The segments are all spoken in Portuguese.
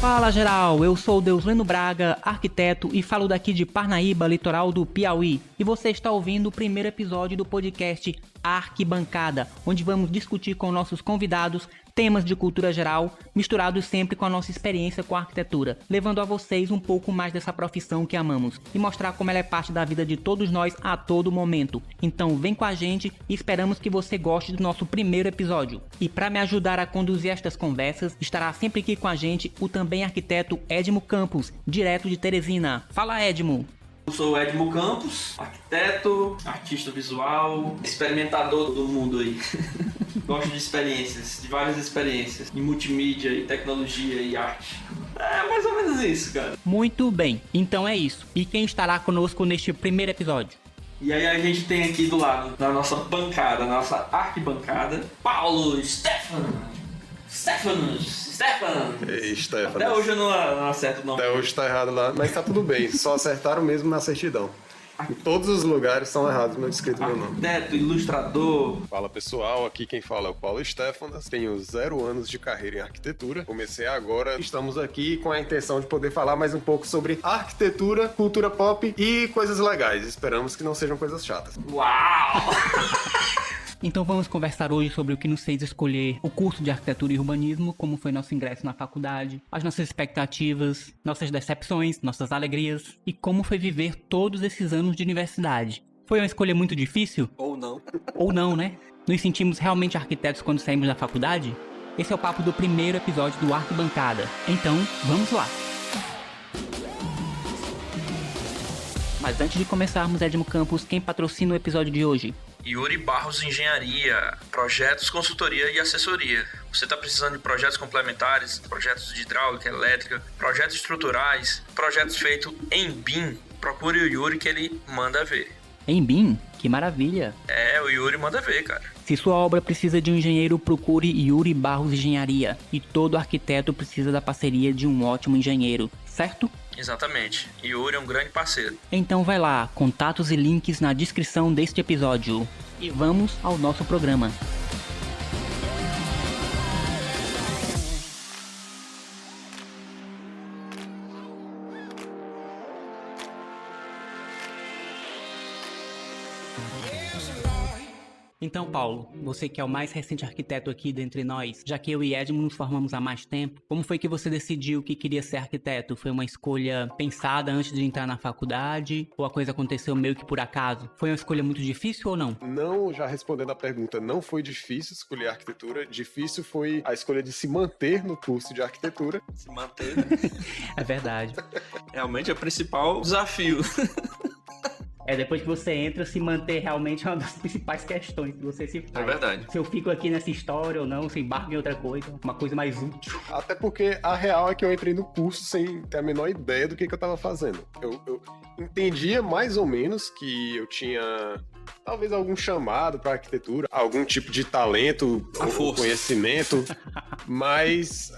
Fala geral, eu sou o Deusleno Braga, arquiteto e falo daqui de Parnaíba, litoral do Piauí. E você está ouvindo o primeiro episódio do podcast Arquibancada, onde vamos discutir com nossos convidados temas de cultura geral, misturados sempre com a nossa experiência com a arquitetura, levando a vocês um pouco mais dessa profissão que amamos e mostrar como ela é parte da vida de todos nós a todo momento. Então vem com a gente e esperamos que você goste do nosso primeiro episódio. E para me ajudar a conduzir estas conversas, estará sempre aqui com a gente o também arquiteto Edmo Campos, direto de Teresina. Fala, Edmo! Eu sou o Edmo Campos, arquiteto, artista visual, experimentador do mundo aí. Gosto de experiências, de várias experiências, em multimídia, e tecnologia e arte. É mais ou menos isso, cara. Muito bem, então é isso. E quem estará conosco neste primeiro episódio? E aí a gente tem aqui do lado da nossa bancada, nossa arquibancada, Paulo Stefanos. Ei, Stefanos. Até hoje eu não acerto o nome. Até hoje tá errado lá, mas tá tudo bem. Só acertaram mesmo na certidão. Em todos os lugares são errados escrito meu nome. Arquiteto, ilustrador. Fala pessoal, aqui quem fala é o Paulo Stefanos. Tenho 0 anos de carreira em arquitetura. Comecei agora. Estamos aqui com a intenção de poder falar mais um pouco sobre arquitetura, cultura pop e coisas legais. Esperamos que não sejam coisas chatas. Uau! Então vamos conversar hoje sobre o que nos fez escolher o curso de arquitetura e urbanismo, como foi nosso ingresso na faculdade, as nossas expectativas, nossas decepções, nossas alegrias e como foi viver todos esses anos de universidade. Foi uma escolha muito difícil? Ou não. Ou não, né? Nos sentimos realmente arquitetos quando saímos da faculdade? Esse é o papo do primeiro episódio do Arquibancada. Então, vamos lá! Mas antes de começarmos, Edmo Campos, quem patrocina o episódio de hoje? Yuri Barros Engenharia, projetos, consultoria e assessoria. Você está precisando de projetos complementares, projetos de hidráulica, elétrica, projetos estruturais, projetos feitos em BIM? Procure o Yuri que ele manda ver. Em BIM? Que maravilha! É, o Yuri manda ver, cara. Se sua obra precisa de um engenheiro, procure Yuri Barros Engenharia. E todo arquiteto precisa da parceria de um ótimo engenheiro, certo? Exatamente. Yuri é um grande parceiro. Então vai lá, contatos e links na descrição deste episódio. E vamos ao nosso programa. Então, Paulo, você que é o mais recente arquiteto aqui dentre nós, já que eu e Edmo nos formamos há mais tempo, como foi que você decidiu que queria ser arquiteto? Foi uma escolha pensada antes de entrar na faculdade? Ou a coisa aconteceu meio que por acaso? Foi uma escolha muito difícil ou não? Não, já respondendo a pergunta, não foi difícil escolher arquitetura. Difícil foi a escolha de se manter no curso de arquitetura. Se manter. É verdade. Realmente é o principal desafio. Depois que você entra, se manter realmente é uma das principais questões que você se faz. É verdade. Se eu fico aqui nessa história ou não, se embarco em outra coisa, uma coisa mais útil. Até porque a real é que eu entrei no curso sem ter a menor ideia do que eu tava fazendo. Eu entendia mais ou menos que eu tinha talvez algum chamado para arquitetura, algum tipo de talento ou conhecimento, mas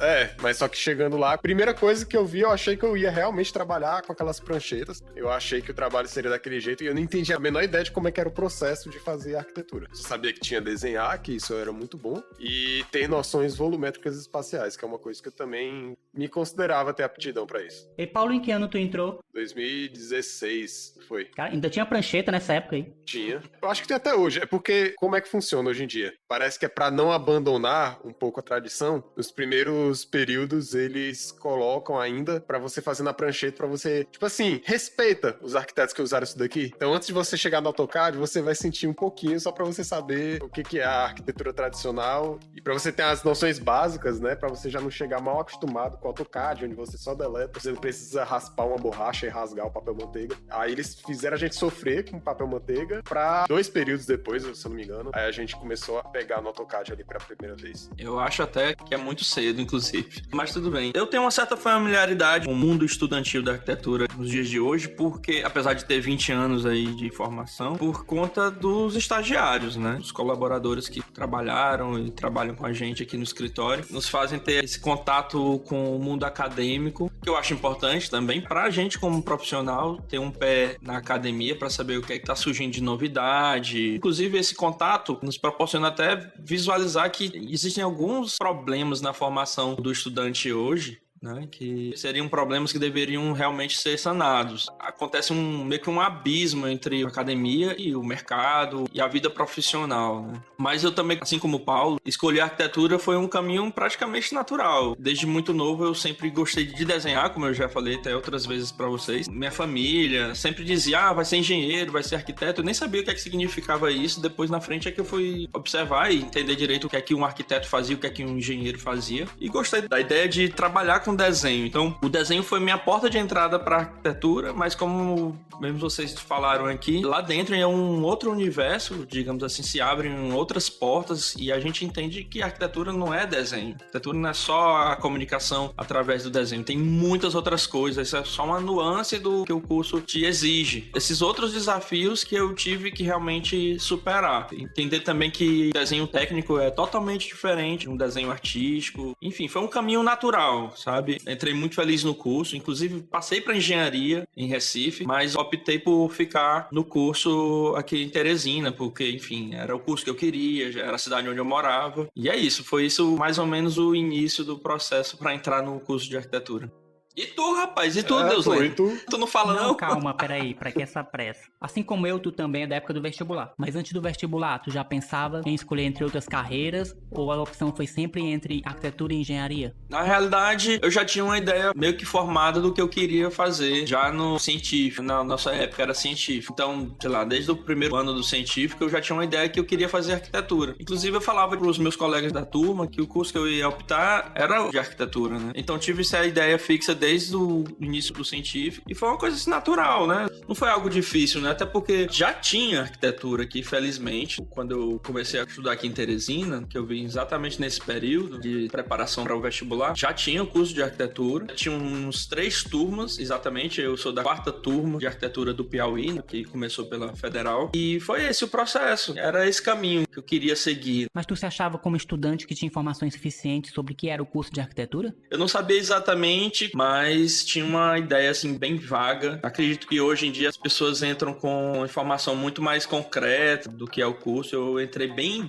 só que chegando lá, a primeira coisa que eu vi, eu achei que eu ia realmente trabalhar com aquelas pranchetas. Eu achei que o trabalho seria daquele jeito e eu não entendia a menor ideia de como é que era o processo de fazer arquitetura. Eu sabia que tinha desenhar, que isso era muito bom, e ter noções volumétricas espaciais, que é uma coisa que eu também me considerava ter aptidão para isso. E Paulo, em que ano tu entrou? 2016 foi. Cara, ainda tinha prancheta nessa época aí? Tinha. Eu acho que tem até hoje. É porque, como é que funciona hoje em dia? Parece que é pra não abandonar um pouco a tradição. Nos primeiros períodos, eles colocam ainda pra você fazer na prancheta, pra você, tipo assim, respeita os arquitetos que usaram isso daqui. Então, antes de você chegar no AutoCAD, você vai sentir um pouquinho só pra você saber o que é a arquitetura tradicional e pra você ter as noções básicas, né? Pra você já não chegar mal acostumado com o AutoCAD, onde você só deleta, você não precisa raspar uma borracha e rasgar o papel manteiga. Aí eles fizeram a gente sofrer com papel manteiga pra 2 períodos depois, se eu não me engano, aí a gente começou a pegar no AutoCAD ali pela primeira vez. Eu acho até que é muito cedo, inclusive. Mas tudo bem. Eu tenho uma certa familiaridade com o mundo estudantil da arquitetura nos dias de hoje, porque, apesar de ter 20 anos aí de formação, por conta dos estagiários, né? Os colaboradores que trabalharam e trabalham com a gente aqui no escritório, nos fazem ter esse contato com o mundo acadêmico, que eu acho importante também pra gente como profissional ter um pé na academia pra saber o que é que tá surgindo de novidade. Inclusive, esse contato nos proporciona até visualizar que existem alguns problemas na formação do estudante hoje, né? Que seriam problemas que deveriam realmente ser sanados. Acontece meio que um abismo entre a academia e o mercado e a vida profissional, né? Mas eu também, assim como o Paulo, escolher a arquitetura foi um caminho praticamente natural. Desde muito novo eu sempre gostei de desenhar, como eu já falei até outras vezes para vocês. Minha família sempre dizia, vai ser engenheiro, vai ser arquiteto. Eu nem sabia o que é que significava isso. Depois na frente é que eu fui observar e entender direito o que é que um arquiteto fazia, o que é que um engenheiro fazia. E gostei da ideia de trabalhar com desenho. Então, o desenho foi minha porta de entrada para arquitetura, mas como mesmo vocês falaram aqui, lá dentro é um outro universo, digamos assim, se abrem outras portas e a gente entende que a arquitetura não é desenho. A arquitetura não é só a comunicação através do desenho, tem muitas outras coisas, isso é só uma nuance do que o curso te exige. Esses outros desafios que eu tive que realmente superar. Entender também que desenho técnico é totalmente diferente de um desenho artístico. Enfim, foi um caminho natural, sabe? Entrei muito feliz no curso, inclusive passei para engenharia em Recife, mas optei por ficar no curso aqui em Teresina, porque, enfim, era o curso que eu queria, já era a cidade onde eu morava. E é isso, foi isso mais ou menos o início do processo para entrar no curso de arquitetura. E tu, rapaz? E tu, Deus lembra? Tu não fala não? Calma, peraí, pra que essa pressa? Assim como eu, tu também é da época do vestibular. Mas antes do vestibular, tu já pensava em escolher entre outras carreiras? Ou a opção foi sempre entre arquitetura e engenharia? Na realidade, eu já tinha uma ideia meio que formada do que eu queria fazer já no científico. Na nossa época era científico. Então, sei lá, desde o primeiro ano do científico, eu já tinha uma ideia que eu queria fazer arquitetura. Inclusive, eu falava pros meus colegas da turma que o curso que eu ia optar era de arquitetura, né? Então, tive essa ideia fixa desde o início do científico e foi uma coisa assim, natural, né? Não foi algo difícil, né? Até porque já tinha arquitetura aqui, felizmente. Quando eu comecei a estudar aqui em Teresina, que eu vim exatamente nesse período de preparação para o vestibular, já tinha o curso de arquitetura. Tinha uns 3 turmas, exatamente. Eu sou da 4ª turma de arquitetura do Piauí, que começou pela Federal. E foi esse o processo. Era esse caminho que eu queria seguir. Mas tu se achava como estudante que tinha informações suficientes sobre o que era o curso de arquitetura? Eu não sabia exatamente, mas tinha uma ideia assim bem vaga. Acredito que hoje em dia as pessoas entram com informação muito mais concreta do que é o curso. Eu entrei bem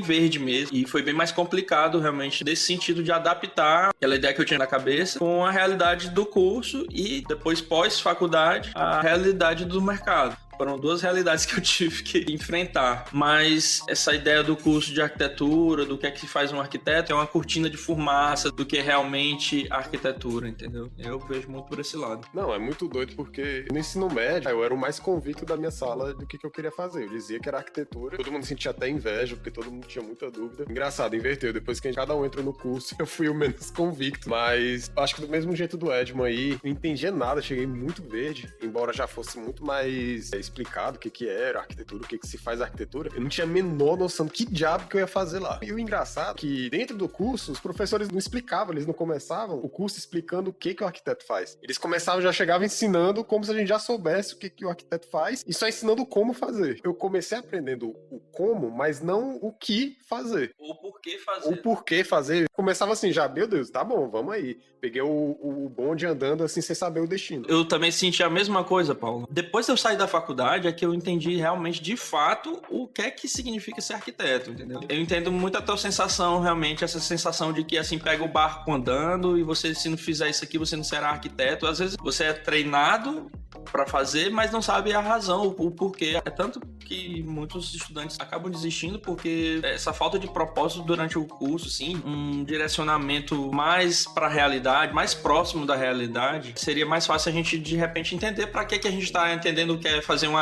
verde mesmo e foi bem mais complicado realmente nesse sentido de adaptar aquela ideia que eu tinha na cabeça com a realidade do curso e depois pós-faculdade a realidade do mercado. Foram 2 realidades que eu tive que enfrentar. Mas essa ideia do curso de arquitetura, do que é que faz um arquiteto, é uma cortina de fumaça do que é realmente a arquitetura, entendeu? Eu vejo muito por esse lado. Não, é muito doido porque no ensino médio eu era o mais convicto da minha sala do que eu queria fazer. Eu dizia que era arquitetura, todo mundo sentia até inveja, porque todo mundo tinha muita dúvida. Engraçado, inverteu. Depois que cada um entrou no curso, eu fui o menos convicto. Mas acho que do mesmo jeito do Edmo aí, não entendia nada, cheguei muito verde, embora já fosse muito mais explicado o que era arquitetura, o que se faz arquitetura, eu não tinha a menor noção do que diabo que eu ia fazer lá. E o engraçado é que dentro do curso, os professores não explicavam, eles não começavam o curso explicando o que o arquiteto faz. Eles começavam, já chegavam ensinando como se a gente já soubesse o que o arquiteto faz e só ensinando como fazer. Eu comecei aprendendo o como, mas não o que fazer. O porquê fazer. O porquê fazer. Começava assim já, meu Deus, tá bom, vamos aí. Peguei o bonde andando assim, sem saber o destino. Eu também senti a mesma coisa, Paulo. Depois de eu sair da faculdade, é que eu entendi realmente, de fato, o que é que significa ser arquiteto, entendeu? Eu entendo muito a tua sensação, realmente, essa sensação de que, assim, pega o barco andando e você, se não fizer isso aqui, você não será arquiteto. Às vezes, você é treinado para fazer, mas não sabe a razão, o porquê. É tanto que muitos estudantes acabam desistindo porque essa falta de propósito durante o curso, sim, um direcionamento mais para a realidade, mais próximo da realidade, seria mais fácil a gente, de repente, entender para que a gente está entendendo o que é fazer uma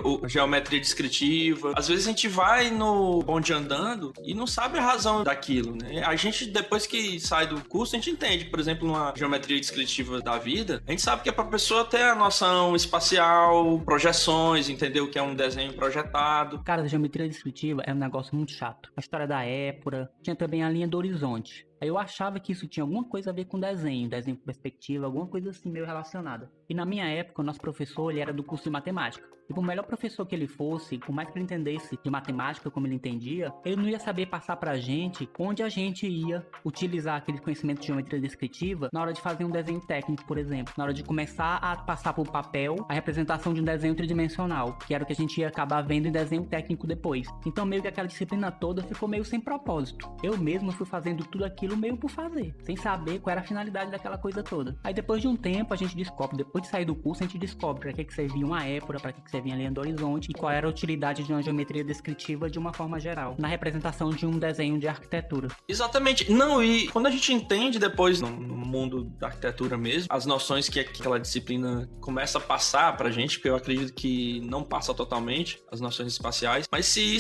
ou geometria descritiva. Às vezes a gente vai no bonde andando e não sabe a razão daquilo, né? A gente, depois que sai do curso, a gente entende, por exemplo, numa geometria descritiva da vida, a gente sabe que é pra pessoa ter a noção espacial, projeções, entendeu? Que é um desenho projetado. Cara, a geometria descritiva é um negócio muito chato. A história da Épora, tinha também a linha do horizonte. Aí eu achava que isso tinha alguma coisa a ver com desenho com perspectiva, alguma coisa assim meio relacionada. E na minha época, o nosso professor, ele era do curso de matemática. E por melhor professor que ele fosse, por mais que ele entendesse de matemática como ele entendia, ele não ia saber passar pra gente onde a gente ia utilizar aquele conhecimento de geometria descritiva na hora de fazer um desenho técnico, por exemplo. Na hora de começar a passar pro papel a representação de um desenho tridimensional, que era o que a gente ia acabar vendo em desenho técnico depois. Então meio que aquela disciplina toda ficou meio sem propósito. Eu mesmo fui fazendo tudo aquilo aquilo meio por fazer, sem saber qual era a finalidade daquela coisa toda. Aí depois de um tempo a gente descobre, depois de sair do curso, a gente descobre pra que servia uma épora, pra que servia a linha do horizonte e qual era a utilidade de uma geometria descritiva de uma forma geral, na representação de um desenho de arquitetura. Exatamente. Não, e quando a gente entende depois no mundo da arquitetura mesmo, as noções que aquela disciplina começa a passar pra gente, porque eu acredito que não passa totalmente as noções espaciais, mas se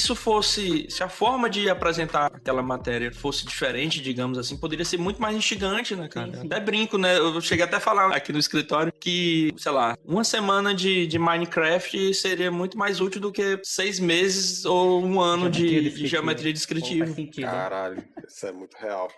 a forma de apresentar aquela matéria fosse diferente, digamos assim, poderia ser muito mais instigante, né, cara? Sim. Até brinco, né? Eu cheguei até a falar aqui no escritório que, sei lá, uma semana de Minecraft seria muito mais útil do que 6 meses ou um ano de geometria descritiva. Faz sentido. Caralho, isso é muito real.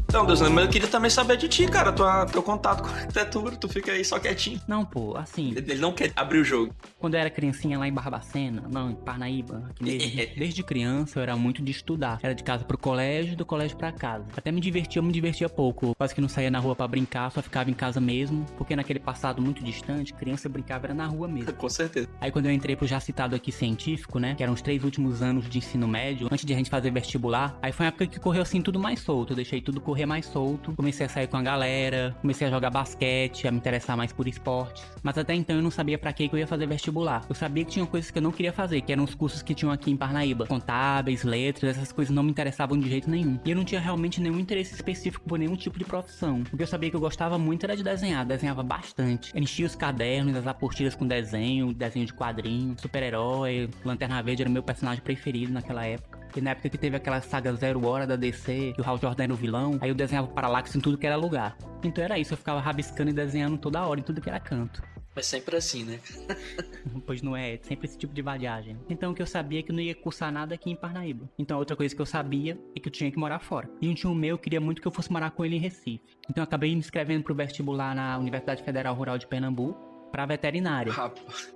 Então, Deus, mas eu queria também saber de ti, cara, teu contato com a arquitetura, tu fica aí só quietinho. Não, pô, assim, Ele não quer abrir o jogo. quando eu era criancinha lá em Barbacena, não, em Parnaíba, aqui desde criança eu era muito de estudar. Era de casa pro colégio, do colégio pra casa. Até me divertia pouco. Quase que não saía na rua pra brincar, só ficava em casa mesmo, porque naquele passado muito distante, criança brincava era na rua mesmo. Com certeza. Aí quando eu entrei pro já citado aqui científico, né, que eram os 3 últimos anos de ensino médio, antes de a gente fazer vestibular, aí foi uma época que correu assim tudo mais solto, eu deixei tudo correr mais solto, comecei a sair com a galera, comecei a jogar basquete, a me interessar mais por esportes, mas até então eu não sabia pra que eu ia fazer vestibular. Eu sabia que tinham coisas que eu não queria fazer, que eram os cursos que tinham aqui em Parnaíba, contábeis, letras, essas coisas não me interessavam de jeito nenhum. E eu não tinha realmente nenhum interesse específico por nenhum tipo de profissão. O que eu sabia que eu gostava muito era de desenhar, desenhava bastante. Eu enchia os cadernos, as apostilas com desenho de quadrinho, super-herói, Lanterna Verde era o meu personagem preferido naquela época. E na época que teve aquela saga 0 Hora da DC, que o Hal Jordan era o vilão, aí eu desenhava Parallax em tudo que era lugar. Então era isso, eu ficava rabiscando e desenhando toda hora, em tudo que era canto. Mas sempre assim, né? Pois não é, sempre esse tipo de vadiagem. Então o que eu sabia é que eu não ia cursar nada aqui em Parnaíba. Então outra coisa que eu sabia é que eu tinha que morar fora. E um tio meu queria muito que eu fosse morar com ele em Recife. Então eu acabei me inscrevendo pro vestibular na Universidade Federal Rural de Pernambuco, pra veterinária.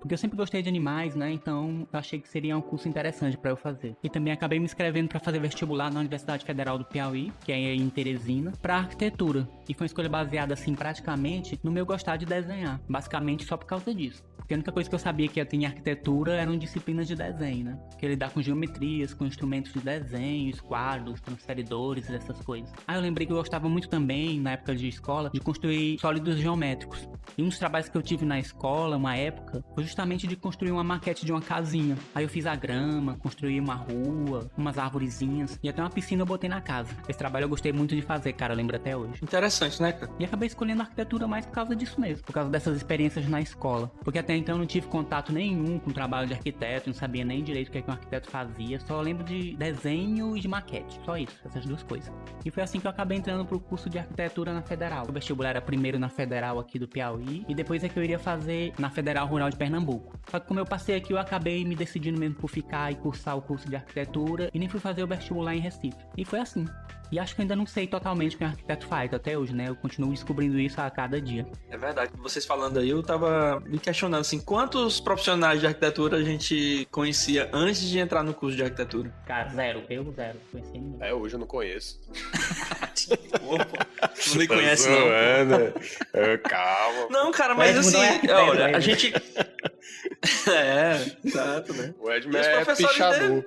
Porque eu sempre gostei de animais, né? Então eu achei que seria um curso interessante pra eu fazer. E também acabei me inscrevendo pra fazer vestibular na Universidade Federal do Piauí, que é em Teresina, pra arquitetura. E foi uma escolha baseada, assim, praticamente no meu gostar de desenhar. Basicamente só por causa disso. Porque a única coisa que eu sabia que ia ter em arquitetura eram disciplinas de desenho, né? Que lidar com geometrias, com instrumentos de desenho, quadros, transferidores, essas coisas. Aí eu lembrei que eu gostava muito também, na época de escola, de construir sólidos geométricos. E um dos trabalhos que eu tive na escola, uma época, foi justamente de construir uma maquete de uma casinha. Aí eu fiz a grama, construí uma rua, umas arvorezinhas e até uma piscina eu botei na casa. Esse trabalho eu gostei muito de fazer, cara, eu lembro até hoje. Interessante, né, cara? E acabei escolhendo arquitetura mais por causa disso mesmo, por causa dessas experiências na escola. Porque até então eu não tive contato nenhum com o trabalho de arquiteto, não sabia nem direito o que é que um arquiteto fazia, só lembro de desenho e de maquete, só isso, essas duas coisas. E foi assim que eu acabei entrando pro curso de arquitetura na Federal. O vestibular era primeiro na Federal aqui do Piauí e depois é que eu iria fazer na Federal Rural de Pernambuco. Só que como eu passei aqui, eu acabei me decidindo mesmo por ficar e cursar o curso de arquitetura e nem fui fazer o vestibular em Recife. E foi assim. E acho que eu ainda não sei totalmente o que um arquiteto faz até hoje, né? Eu continuo descobrindo isso a cada dia. É verdade. Vocês falando aí, eu tava me questionando assim, quantos profissionais de arquitetura a gente conhecia antes de entrar no curso de arquitetura? Cara, zero. Conheci ninguém. Hoje eu não conheço. Não me conhece, não. Calma. Não, cara, mas assim, olha, a gente... exato, né? O Edmer é pichador.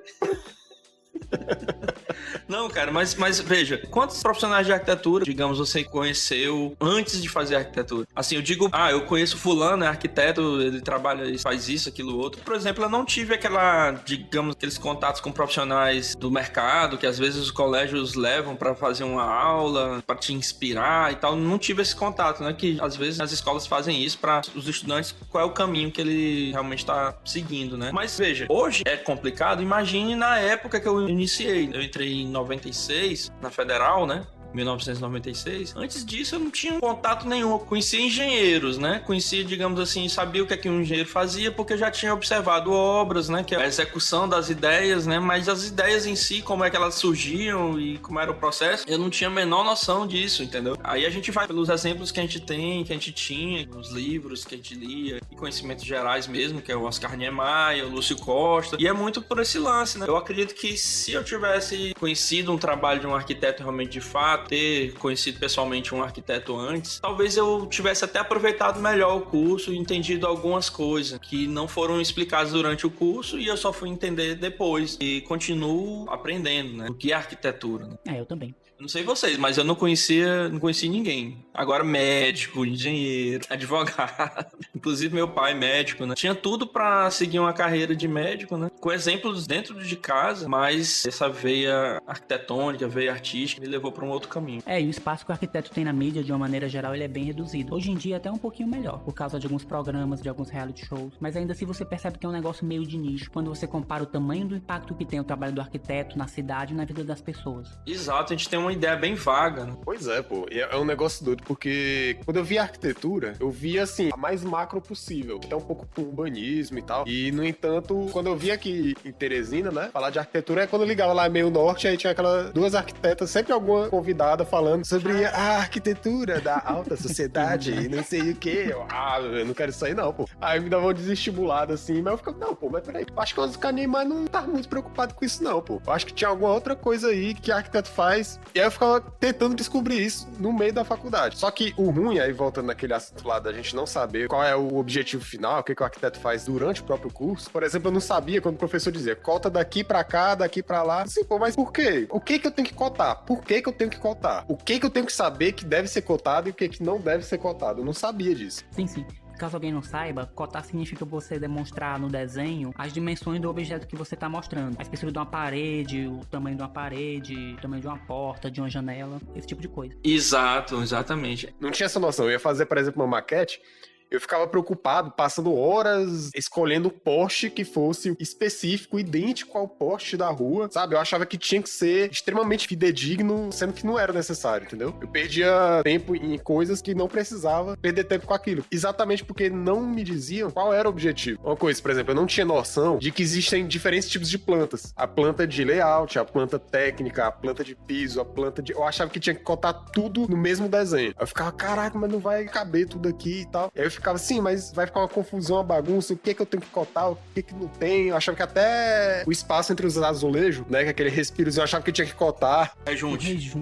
Não, cara, mas veja, quantos profissionais de arquitetura, digamos, você conheceu antes de fazer arquitetura? Assim, eu digo, eu conheço fulano, é arquiteto, ele trabalha, faz isso, aquilo, outro. Por exemplo, eu não tive aqueles contatos com profissionais do mercado, que às vezes os colégios levam pra fazer uma aula, pra te inspirar e tal. Não tive esse contato, né? Que às vezes as escolas fazem isso pra os estudantes, qual é o caminho que ele realmente tá seguindo, né? Mas veja, hoje é complicado, imagine na época que eu iniciei. Eu entrei em 96 na Federal, né? 1996. Antes disso, eu não tinha contato nenhum. Eu conhecia engenheiros, né? Conhecia, digamos assim, sabia o que é que um engenheiro fazia, porque eu já tinha observado obras, né? Que é a execução das ideias, né? Mas as ideias em si, como é que elas surgiam e como era o processo, eu não tinha a menor noção disso, entendeu? Aí a gente vai pelos exemplos que a gente tem, que a gente tinha, os livros que a gente lia, e conhecimentos gerais mesmo, que é o Oscar Niemeyer, o Lúcio Costa, e é muito por esse lance, né? Eu acredito que se eu tivesse conhecido um trabalho de um arquiteto realmente de fato, fato de ter conhecido pessoalmente um arquiteto antes, talvez eu tivesse até aproveitado melhor o curso e entendido algumas coisas que não foram explicadas durante o curso e eu só fui entender depois. E continuo aprendendo, né? O que é arquitetura, né? Eu também. Não sei vocês, mas eu não conhecia ninguém. Agora médico, engenheiro, advogado. Inclusive meu pai médico, né? Tinha tudo pra seguir uma carreira de médico, né? Com exemplos dentro de casa, mas essa veia arquitetônica, veia artística, me levou pra um outro caminho. E o espaço que o arquiteto tem na mídia, de uma maneira geral, ele é bem reduzido. Hoje em dia até um pouquinho melhor, por causa de alguns programas, de alguns reality shows. Mas ainda assim você percebe que é um negócio meio de nicho, quando você compara o tamanho do impacto que tem o trabalho do arquiteto na cidade e na vida das pessoas. Exato, a gente tem uma ideia bem vaga, né? Pois é, pô. E é um negócio doido, porque quando eu via arquitetura, eu via, assim, a mais macro possível. Até um pouco com urbanismo e tal. E, no entanto, quando eu via aqui em Teresina, né, falar de arquitetura, é quando eu ligava lá meio norte, aí tinha aquelas duas arquitetas, sempre alguma convidada falando sobre a arquitetura da alta sociedade e não sei o quê. Eu não quero isso aí não, pô. Aí me dava uma desestimulada, assim, mas eu ficava, não, pô, mas peraí, eu acho que os caras não tá muito preocupado com isso não, pô. Eu acho que tinha alguma outra coisa aí que arquiteto faz. E aí eu ficava tentando descobrir isso no meio da faculdade. Só que o ruim, aí voltando naquele assunto lá da gente não saber qual é o objetivo final, o que o arquiteto faz durante o próprio curso. Por exemplo, eu não sabia quando o professor dizia, cota daqui pra cá, daqui pra lá. Assim, pô, mas por quê? O que eu tenho que cotar? Por que eu tenho que cotar? O que eu tenho que saber que deve ser cotado e o que não deve ser cotado? Eu não sabia disso. Sim. Caso alguém não saiba, cotar significa você demonstrar no desenho as dimensões do objeto que você está mostrando. A espessura de uma parede, o tamanho de uma parede, o tamanho de uma porta, de uma janela, esse tipo de coisa. Exato, exatamente. Não tinha essa noção. Eu ia fazer, por exemplo, uma maquete. Eu ficava preocupado, passando horas escolhendo o poste que fosse específico, idêntico ao poste da rua, sabe? Eu achava que tinha que ser extremamente fidedigno, sendo que não era necessário, entendeu? Eu perdia tempo em coisas que não precisava perder tempo com aquilo. Exatamente porque não me diziam qual era o objetivo. Uma coisa, por exemplo, eu não tinha noção de que existem diferentes tipos de plantas. A planta de layout, a planta técnica, a planta de piso, a planta de... Eu achava que tinha que cotar tudo no mesmo desenho. Eu ficava, caraca, mas não vai caber tudo aqui e tal. E aí eu ficava assim, mas vai ficar uma confusão, uma bagunça, o que eu tenho que cotar, o que não tem. Eu achava que até o espaço entre os azulejos, né, que é aquele respirozinho, eu achava que eu tinha que cotar. Rejunte.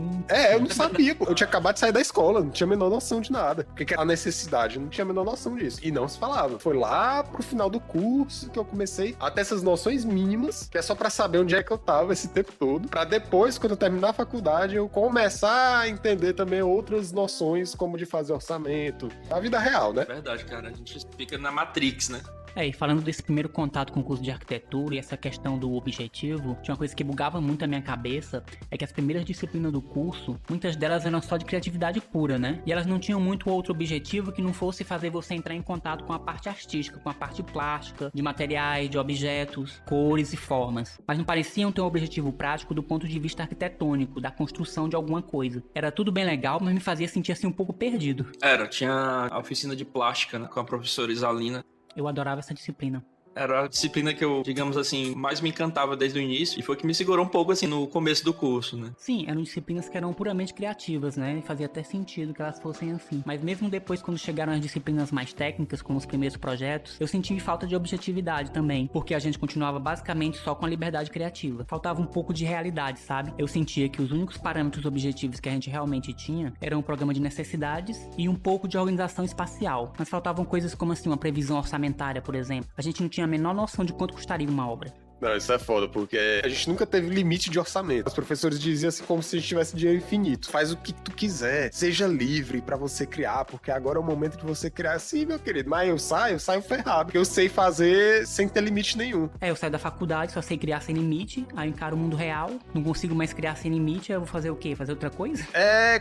Eu não sabia, pô. Eu tinha acabado de sair da escola, não tinha a menor noção de nada. O que era a necessidade, eu não tinha a menor noção disso. E não se falava. Foi lá pro final do curso que eu comecei a ter essas noções mínimas, que é só pra saber onde é que eu tava esse tempo todo, pra depois, quando eu terminar a faculdade, eu começar a entender também outras noções, como de fazer orçamento. A vida real, né? Verdade, cara. A gente fica na Matrix, né? E falando desse primeiro contato com o curso de arquitetura e essa questão do objetivo, tinha uma coisa que bugava muito a minha cabeça, é que as primeiras disciplinas do curso, muitas delas eram só de criatividade pura, né? E elas não tinham muito outro objetivo que não fosse fazer você entrar em contato com a parte artística, com a parte plástica, de materiais, de objetos, cores e formas. Mas não pareciam ter um objetivo prático do ponto de vista arquitetônico, da construção de alguma coisa. Era tudo bem legal, mas me fazia sentir assim um pouco perdido. Tinha a oficina de plástica, né, com a professora Isalina. Eu adorava essa disciplina. Era a disciplina que eu, digamos assim, mais me encantava desde o início e foi que me segurou um pouco, assim, no começo do curso, né? Sim, eram disciplinas que eram puramente criativas, né? E fazia até sentido que elas fossem assim. Mas mesmo depois, quando chegaram as disciplinas mais técnicas, como os primeiros projetos, eu senti falta de objetividade também, porque a gente continuava basicamente só com a liberdade criativa. Faltava um pouco de realidade, sabe? Eu sentia que os únicos parâmetros objetivos que a gente realmente tinha eram um programa de necessidades e um pouco de organização espacial. Mas faltavam coisas como assim, uma previsão orçamentária, por exemplo. A gente não tinha a menor noção de quanto custaria uma obra. Não, isso é foda, porque a gente nunca teve limite de orçamento. Os professores diziam assim como se a gente tivesse dinheiro infinito. Faz o que tu quiser, seja livre pra você criar, porque agora é o momento de você criar. Sim, meu querido, mas eu saio ferrado, porque eu sei fazer sem ter limite nenhum. Eu saio da faculdade, só sei criar sem limite, aí encaro o mundo real, não consigo mais criar sem limite, eu vou fazer o quê? Fazer outra coisa?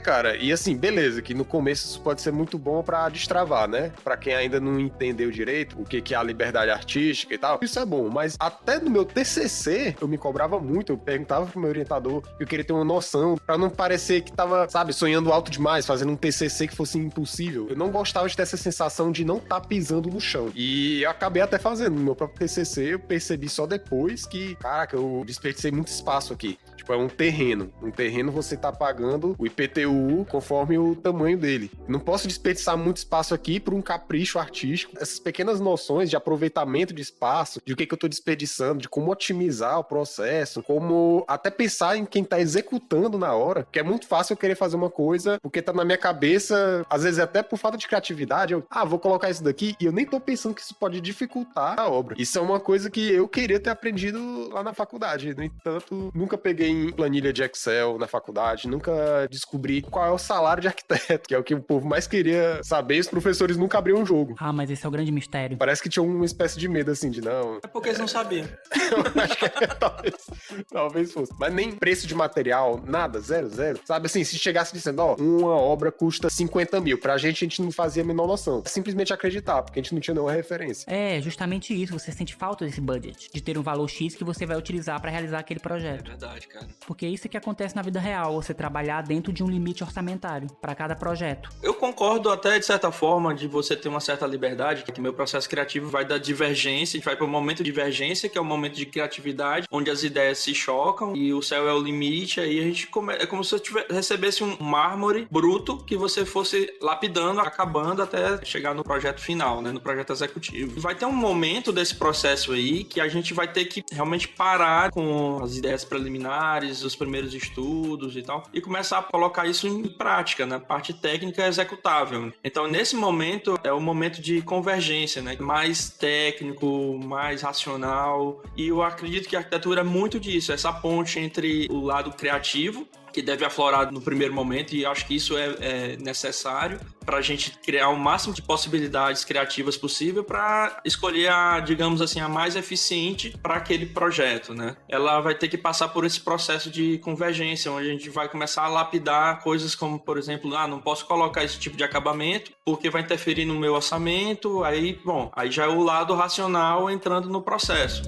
Cara, e assim, beleza, que no começo isso pode ser muito bom pra destravar, né? Pra quem ainda não entendeu direito o que é a liberdade artística e tal, isso é bom, mas até no meu TCC, eu me cobrava muito, eu perguntava pro meu orientador, eu queria ter uma noção, pra não parecer que tava, sabe, sonhando alto demais, fazendo um TCC que fosse impossível. Eu não gostava de ter essa sensação de não estar pisando no chão. E eu acabei até fazendo no meu próprio TCC, eu percebi só depois que, caraca, eu desperdicei muito espaço aqui. Tipo, é um terreno. Um terreno você tá pagando o IPTU conforme o tamanho dele. Não posso desperdiçar muito espaço aqui por um capricho artístico. Essas pequenas noções de aproveitamento de espaço, de o que eu tô desperdiçando, de como otimizar o processo, como até pensar em quem tá executando na hora, porque é muito fácil eu querer fazer uma coisa, porque tá na minha cabeça, às vezes até por falta de criatividade, vou colocar isso daqui, e eu nem tô pensando que isso pode dificultar a obra. Isso é uma coisa que eu queria ter aprendido lá na faculdade. No entanto, nunca peguei em planilha de Excel na faculdade, nunca descobri qual é o salário de arquiteto, que é o que o povo mais queria saber, e os professores nunca abriam o jogo. Ah, mas esse é o grande mistério. Parece que tinha uma espécie de medo, assim, de não... É porque eles não sabiam. Eu acho que talvez fosse. Mas nem preço de material, nada, zero. Sabe assim, se chegasse dizendo, uma obra custa 50 mil, pra gente a gente não fazia a menor noção. Simplesmente acreditar, porque a gente não tinha nenhuma referência. É, justamente isso, você sente falta desse budget, de ter um valor X que você vai utilizar pra realizar aquele projeto. É verdade, cara. Porque é isso que acontece na vida real, você trabalhar dentro de um limite orçamentário pra cada projeto. Eu concordo até, de certa forma, de você ter uma certa liberdade, que meu processo criativo vai da divergência, a gente vai para o momento de divergência, que é o momento de criatividade, onde as ideias se chocam e o céu é o limite, aí a gente é como se você recebesse um mármore bruto que você fosse lapidando, acabando até chegar no projeto final, né, no projeto executivo. Vai ter um momento desse processo aí que a gente vai ter que realmente parar com as ideias preliminares, os primeiros estudos e tal, e começar a colocar isso em prática, na parte técnica executável. Então, nesse momento, é o momento de convergência, né? Mais técnico, mais racional. E eu acredito que a arquitetura é muito disso, essa ponte entre o lado criativo, que deve aflorar no primeiro momento, e acho que isso é necessário para a gente criar o máximo de possibilidades criativas possível para escolher digamos assim, a mais eficiente para aquele projeto, né? Ela vai ter que passar por esse processo de convergência, onde a gente vai começar a lapidar coisas como, por exemplo, não posso colocar esse tipo de acabamento porque vai interferir no meu orçamento, aí já é o lado racional entrando no processo.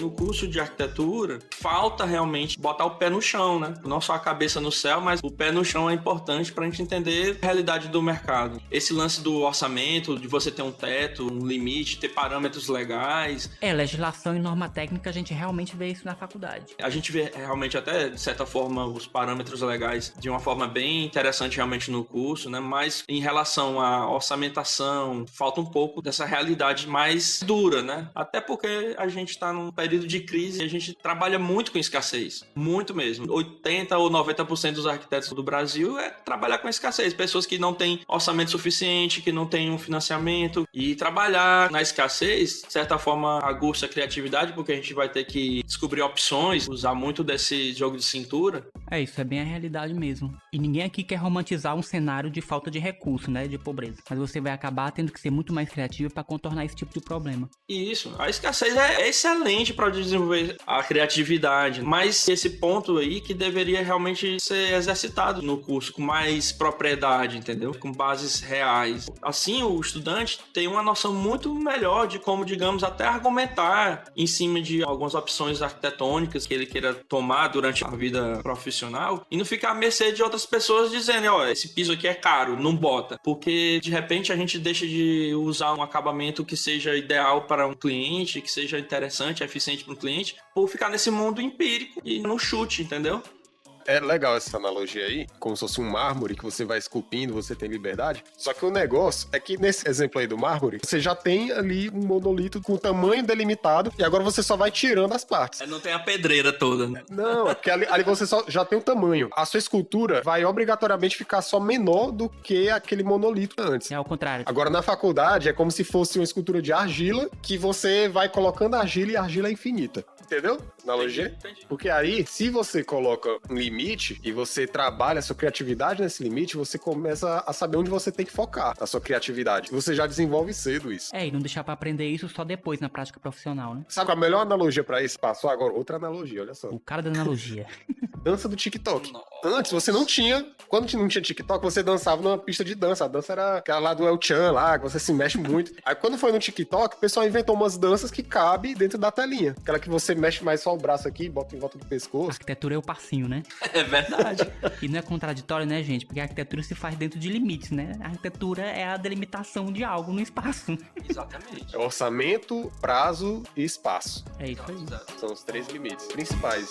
No curso de arquitetura, falta realmente botar o pé no chão, né? Não só a cabeça no céu, mas o pé no chão é importante para a gente entender a realidade do mercado. Esse lance do orçamento, de você ter um teto, um limite, ter parâmetros legais. Legislação e norma técnica, a gente realmente vê isso na faculdade. A gente vê realmente até, de certa forma, os parâmetros legais de uma forma bem interessante realmente no curso, né? Mas em relação à orçamentação, falta um pouco dessa realidade mais dura, né? Até porque a gente está num período de crise e a gente trabalha muito com escassez. Muito mesmo. 80% ou 90% dos arquitetos do Brasil é trabalhar com escassez. Pessoas que não têm orçamento suficiente, que não têm um financiamento. E trabalhar na escassez, de certa forma, aguça a criatividade, porque a gente vai ter que descobrir opções, usar muito desse jogo de cintura. Isso é bem a realidade mesmo. E ninguém aqui quer romantizar um cenário de falta de recurso, né, de pobreza. Mas você vai acabar tendo que ser muito mais criativo para contornar esse tipo de problema. Isso. A escassez é excelente para desenvolver a criatividade, mas esse ponto aí que deveria realmente ser exercitado no curso com mais propriedade, entendeu? Com bases reais. Assim, o estudante tem uma noção muito melhor de como, digamos, até argumentar em cima de algumas opções arquitetônicas que ele queira tomar durante a vida profissional e não ficar à mercê de outras pessoas dizendo, esse piso aqui é caro, não bota. Porque, de repente, a gente deixa de usar um acabamento que seja ideal para um cliente, que seja interessante, eficiente para um cliente, por ficar nesse mundo empírico e no chute, entendeu? É legal essa analogia aí, como se fosse um mármore que você vai esculpindo, você tem liberdade. Só que o negócio é que nesse exemplo aí do mármore, você já tem ali um monolito com tamanho delimitado e agora você só vai tirando as partes. Não tem a pedreira toda, né? Não, é porque ali você só já tem o tamanho. A sua escultura vai obrigatoriamente ficar só menor do que aquele monolito antes. É ao contrário. Agora na faculdade é como se fosse uma escultura de argila que você vai colocando argila e a argila é infinita. Entendeu? Analogia? Entendi. Porque aí, se você coloca um limite e você trabalha a sua criatividade nesse limite, você começa a saber onde você tem que focar a sua criatividade. Você já desenvolve cedo isso. E não deixar pra aprender isso só depois na prática profissional, né? Sabe a melhor analogia pra isso? Passou agora outra analogia, olha só. O cara da analogia. Dança do TikTok. Nossa. Antes você não tinha, quando não tinha TikTok, você dançava numa pista de dança. A dança era aquela lá do El Chan lá, que você se mexe muito. Aí quando foi no TikTok, o pessoal inventou umas danças que cabem dentro da telinha. Aquela que você mexe mais só o braço aqui, bota em volta do pescoço. Arquitetura é o passinho, né? É verdade. E não é contraditório, né, gente? Porque a arquitetura se faz dentro de limites, né? A arquitetura é a delimitação de algo no espaço. Exatamente. É orçamento, prazo e espaço. É isso aí. Exato. São os 3 limites principais.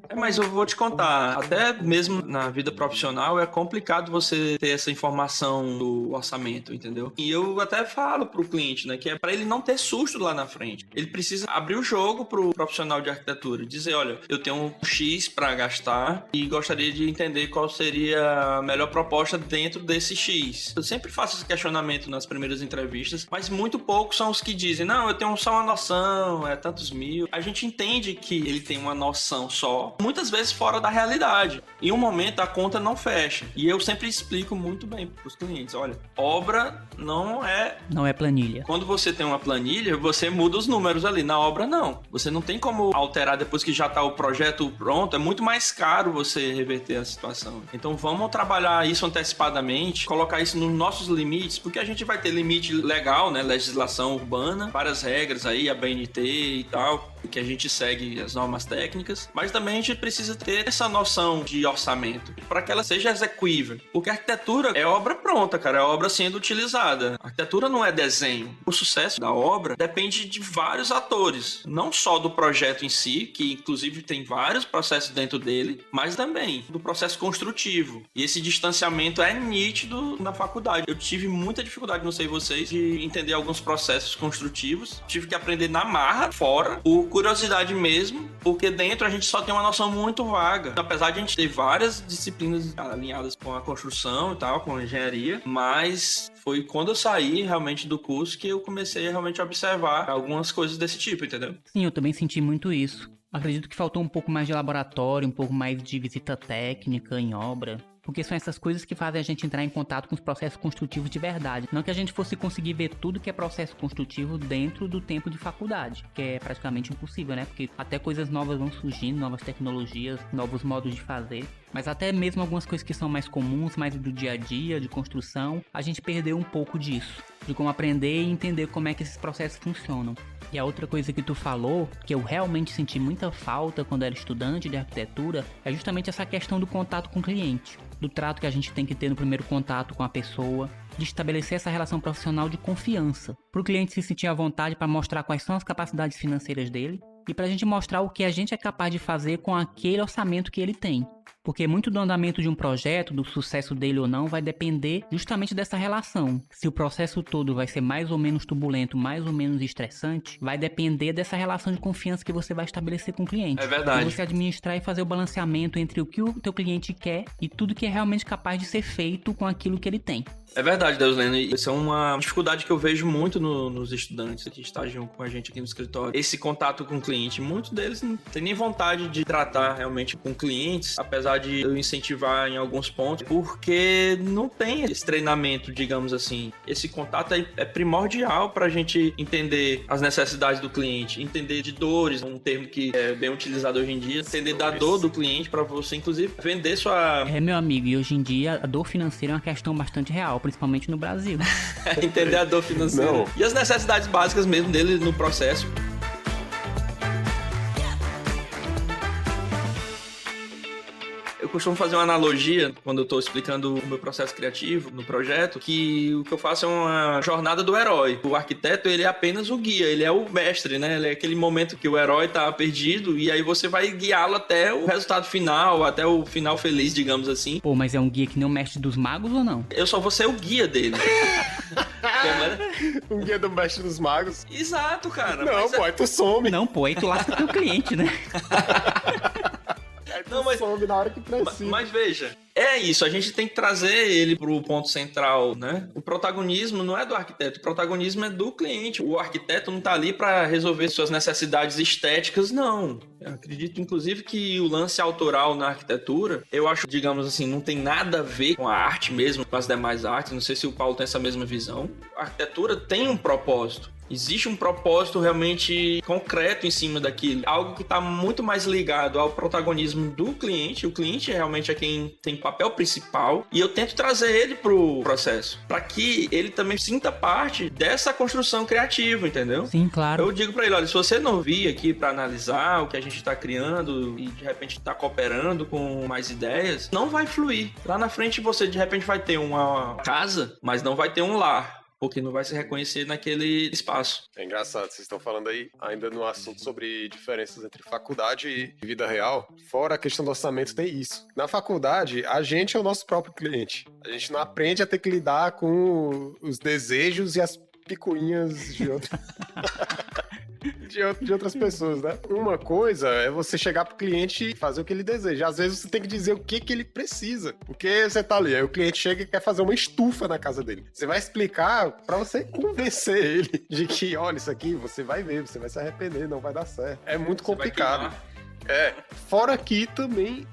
É Mas eu vou te contar, até mesmo na vida profissional é complicado você ter essa informação do orçamento, entendeu? E eu até falo pro cliente, né, que é para ele não ter susto lá na frente. Ele precisa abrir o jogo pro profissional de arquitetura, dizer, olha, eu tenho um X para gastar e gostaria de entender qual seria a melhor proposta dentro desse X. Eu sempre faço esse questionamento nas primeiras entrevistas, mas muito poucos são os que dizem, não, eu tenho só uma noção, é tantos mil. A gente entende que ele tem uma noção só, muitas vezes fora da realidade. Em um momento a conta não fecha. E eu sempre explico muito bem pros clientes, olha, obra não é planilha. Quando você tem uma planilha, você muda os números ali. Na obra, não. Você não tem como alterar depois que já está o projeto pronto. É muito mais caro você reverter a situação. Então, vamos trabalhar isso antecipadamente, colocar isso nos nossos limites, porque a gente vai ter limite legal, né? Legislação urbana, várias regras aí, a BNT e tal, que a gente segue as normas técnicas, mas também a gente precisa ter essa noção de orçamento para que ela seja execuível, porque a arquitetura é obra pronta, cara, é obra sendo utilizada. A arquitetura não é desenho. O sucesso da obra depende de vários atores, não só do projeto em si, que inclusive tem vários processos dentro dele, mas também do processo construtivo. E esse distanciamento é nítido na faculdade. Eu tive muita dificuldade, não sei vocês, de entender alguns processos construtivos. Tive que aprender na marra, fora, por curiosidade mesmo, porque dentro a gente só tem uma noção muito vaga. Apesar de a gente ter várias disciplinas alinhadas com a construção e tal, com a engenharia, mas foi quando eu saí realmente do curso que eu comecei realmente a observar algumas coisas desse tipo, entendeu? Sim, eu também senti muito isso. Acredito que faltou um pouco mais de laboratório, um pouco mais de visita técnica em obra. Porque são essas coisas que fazem a gente entrar em contato com os processos construtivos de verdade. Não que a gente fosse conseguir ver tudo que é processo construtivo dentro do tempo de faculdade, que é praticamente impossível, né? Porque até coisas novas vão surgindo, novas tecnologias, novos modos de fazer. Mas até mesmo algumas coisas que são mais comuns, mais do dia a dia, de construção, a gente perdeu um pouco disso. De como aprender e entender como é que esses processos funcionam. E a outra coisa que tu falou, que eu realmente senti muita falta quando era estudante de arquitetura, é justamente essa questão do contato com o cliente. Do trato que a gente tem que ter no primeiro contato com a pessoa, de estabelecer essa relação profissional de confiança. Para o cliente se sentir à vontade para mostrar quais são as capacidades financeiras dele e para a gente mostrar o que a gente é capaz de fazer com aquele orçamento que ele tem. Porque muito do andamento de um projeto, do sucesso dele ou não, vai depender justamente dessa relação. Se o processo todo vai ser mais ou menos turbulento, mais ou menos estressante, vai depender dessa relação de confiança que você vai estabelecer com o cliente. É verdade. E você administrar e fazer o balanceamento entre o que o teu cliente quer e tudo que é realmente capaz de ser feito com aquilo que ele tem. É verdade, Deusleno, e isso é uma dificuldade que eu vejo muito nos estudantes que estagiam com a gente aqui no escritório. Esse contato com o cliente, muitos deles não tem nem vontade de tratar realmente com clientes, apesar de eu incentivar em alguns pontos, porque não tem esse treinamento, digamos assim. Esse contato é primordial para a gente entender as necessidades do cliente, entender de dores, um termo que é bem utilizado hoje em dia, entender da dor do cliente para você, inclusive, vender sua... É, meu amigo, e hoje em dia a dor financeira é uma questão bastante real, principalmente no Brasil. Entender a dor financeira. Não. E as necessidades básicas mesmo dele no processo. Eu costumo fazer uma analogia quando eu estou explicando o meu processo criativo no projeto, que o que eu faço é uma jornada do herói. O arquiteto, ele é apenas o guia, ele é o mestre, né? Ele é aquele momento que o herói tá perdido e aí você vai guiá-lo até o resultado final, até o final feliz, digamos assim. Pô, mas é um guia que nem o mestre dos magos ou não? Eu só vou ser o guia dele. Como era? Um guia do mestre dos magos. Exato, cara. Não, mas pô, aí tu some. Não, pô, aí tu lasca teu cliente, né? Aí tu Não, mas- some na hora que precisa. Mas veja, é isso, a gente tem que trazer ele pro ponto central, né? O protagonismo não é do arquiteto, o protagonismo é do cliente. O arquiteto não tá ali para resolver suas necessidades estéticas, não. Eu acredito, inclusive, que o lance autoral na arquitetura, eu acho, digamos assim, não tem nada a ver com a arte mesmo, com as demais artes. Não sei se o Paulo tem essa mesma visão. A arquitetura tem um propósito. Existe um propósito realmente concreto em cima daquilo. Algo que está muito mais ligado ao protagonismo do cliente. O cliente realmente é quem tem papel principal. E eu tento trazer ele pro processo. Para que ele também sinta parte dessa construção criativa, entendeu? Sim, claro. Eu digo para ele, olha, se você não vir aqui para analisar o que a gente está criando e de repente está cooperando com mais ideias, não vai fluir. Lá na frente você de repente vai ter uma casa, mas não vai ter um lar. porque não vai se reconhecer naquele espaço. É engraçado, vocês estão falando aí ainda no assunto sobre diferenças entre faculdade e vida real. Fora a questão do orçamento, tem isso. Na faculdade, a gente é o nosso próprio cliente. A gente não aprende a ter que lidar com os desejos e as picuinhas de outro. De outras pessoas, né? Uma coisa é você chegar pro cliente e fazer o que ele deseja. Às vezes você tem que dizer o que ele precisa. Porque você tá ali, aí o cliente chega e quer fazer uma estufa na casa dele. Você vai explicar pra você convencer ele de que, olha, isso aqui você vai ver, você vai se arrepender, não vai dar certo. É muito complicado. Fora que também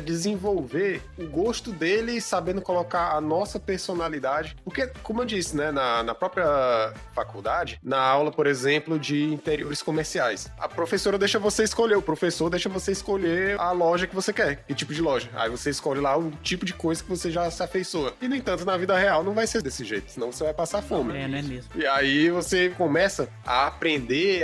desenvolver o gosto dele, sabendo colocar a nossa personalidade. Porque, como eu disse, né, na própria faculdade, na aula, por exemplo, de interiores comerciais, a professora deixa você escolher, o professor deixa você escolher a loja que você quer, que tipo de loja. Aí você escolhe lá o tipo de coisa que você já se afeiçoa. E, no entanto, na vida real não vai ser desse jeito, senão você vai passar fome. Não é mesmo. E aí você começa a aprender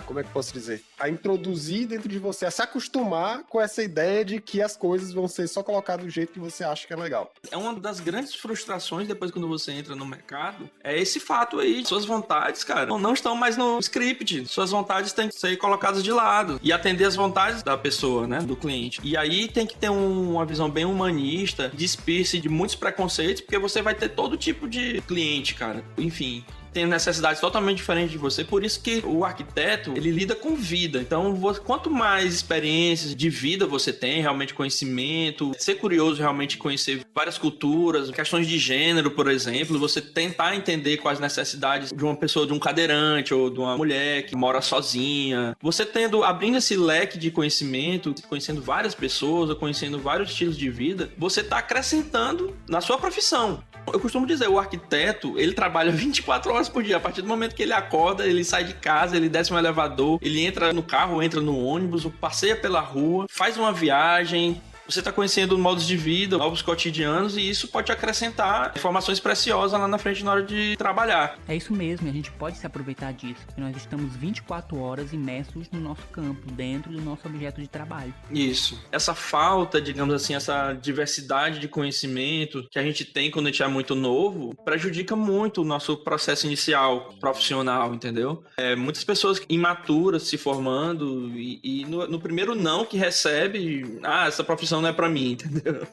como é que eu posso dizer? A introduzir dentro de você, a se acostumar com essa ideia de que as coisas vão ser só colocadas do jeito que você acha que é legal. É uma das grandes frustrações depois quando você entra no mercado, é esse fato aí, suas vontades, cara, não estão mais no script, suas vontades têm que ser colocadas de lado e atender as vontades da pessoa, né, do cliente. E aí tem que ter uma visão bem humanista, despir-se de muitos preconceitos, porque você vai ter todo tipo de cliente, cara. Enfim, tem necessidades totalmente diferentes de você, por isso que o arquiteto, ele lida com vida. Então, quanto mais experiências de vida você tem, realmente conhecimento, ser curioso, realmente conhecer várias culturas, questões de gênero, por exemplo, você tentar entender quais necessidades de uma pessoa, de um cadeirante ou de uma mulher que mora sozinha. Você abrindo esse leque de conhecimento, conhecendo várias pessoas, ou conhecendo vários estilos de vida, você está acrescentando na sua profissão. Eu costumo dizer, o arquiteto, ele trabalha 24 horas por dia. A partir do momento que ele acorda, ele sai de casa, ele desce um elevador, ele entra no carro, entra no ônibus, passeia pela rua, faz uma viagem. Você está conhecendo modos de vida, novos cotidianos, e isso pode acrescentar informações preciosas lá na frente na hora de trabalhar. É isso mesmo, e a gente pode se aproveitar disso, porque nós estamos 24 horas imersos no nosso campo, dentro do nosso objeto de trabalho. Isso. Essa falta, digamos assim, essa diversidade de conhecimento que a gente tem quando a gente é muito novo, prejudica muito o nosso processo inicial profissional, entendeu? Muitas pessoas imaturas se formando e no primeiro não que recebe, essa profissão não é pra mim, entendeu?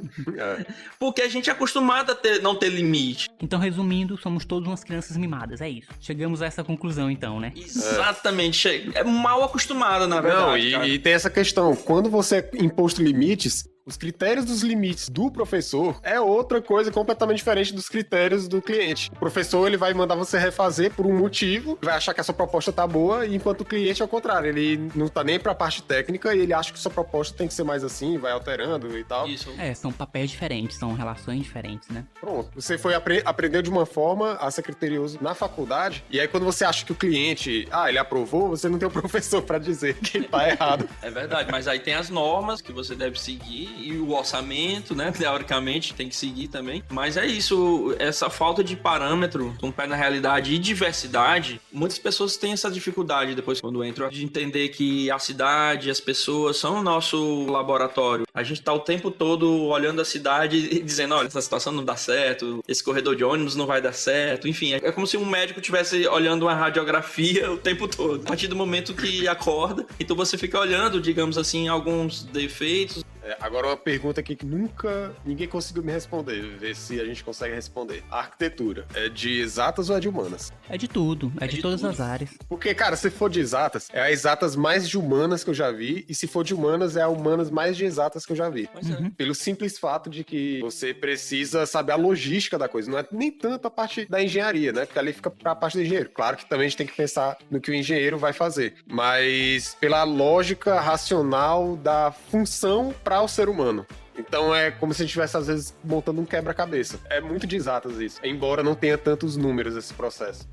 Porque a gente é acostumado a não ter limite. Então, resumindo, somos todos umas crianças mimadas, é isso. Chegamos a essa conclusão, então, né? Exatamente. É mal acostumado, na verdade. Não, e tem essa questão. Quando você é imposto limites, os critérios dos limites do professor é outra coisa completamente diferente dos critérios do cliente. O professor, ele vai mandar você refazer por um motivo, vai achar que a sua proposta tá boa, enquanto o cliente é o contrário. Ele não tá nem pra parte técnica e ele acha que sua proposta tem que ser mais assim, vai alterando e tal. Isso. São papéis diferentes, são relações diferentes, né? Pronto. Você foi aprendeu de uma forma a ser criterioso na faculdade, e aí quando você acha que o cliente, ele aprovou, você não tem o professor pra dizer que tá errado. É verdade, mas aí tem as normas que você deve seguir e o orçamento, né? Teoricamente tem que seguir também. Mas é isso, essa falta de parâmetro, um pé na realidade e diversidade, muitas pessoas têm essa dificuldade depois quando entram, de entender que a cidade, as pessoas são o nosso laboratório. A gente tá o tempo todo olhando a cidade e dizendo, olha, essa situação não dá certo, esse corredor de ônibus não vai dar certo, enfim, é como se um médico estivesse olhando uma radiografia o tempo todo. A partir do momento que acorda, então você fica olhando, digamos assim, alguns defeitos. Agora uma pergunta aqui que nunca ninguém conseguiu me responder, ver se a gente consegue responder. A arquitetura é de exatas ou é de humanas? É de tudo, é de todas as áreas. Porque, cara, se for de exatas, é a exatas mais de humanas que eu já vi, e se for de humanas, é a humanas mais de exatas que eu já vi. Pelo simples fato de que você precisa saber a logística da coisa, não é nem tanto a parte da engenharia, né? Porque ali fica pra parte do engenheiro. Claro que também a gente tem que pensar no que o engenheiro vai fazer, mas pela lógica racional da função para o ser humano. Então é como se a gente estivesse, às vezes, montando um quebra-cabeça. É muito de exatas isso, embora não tenha tantos números esse processo.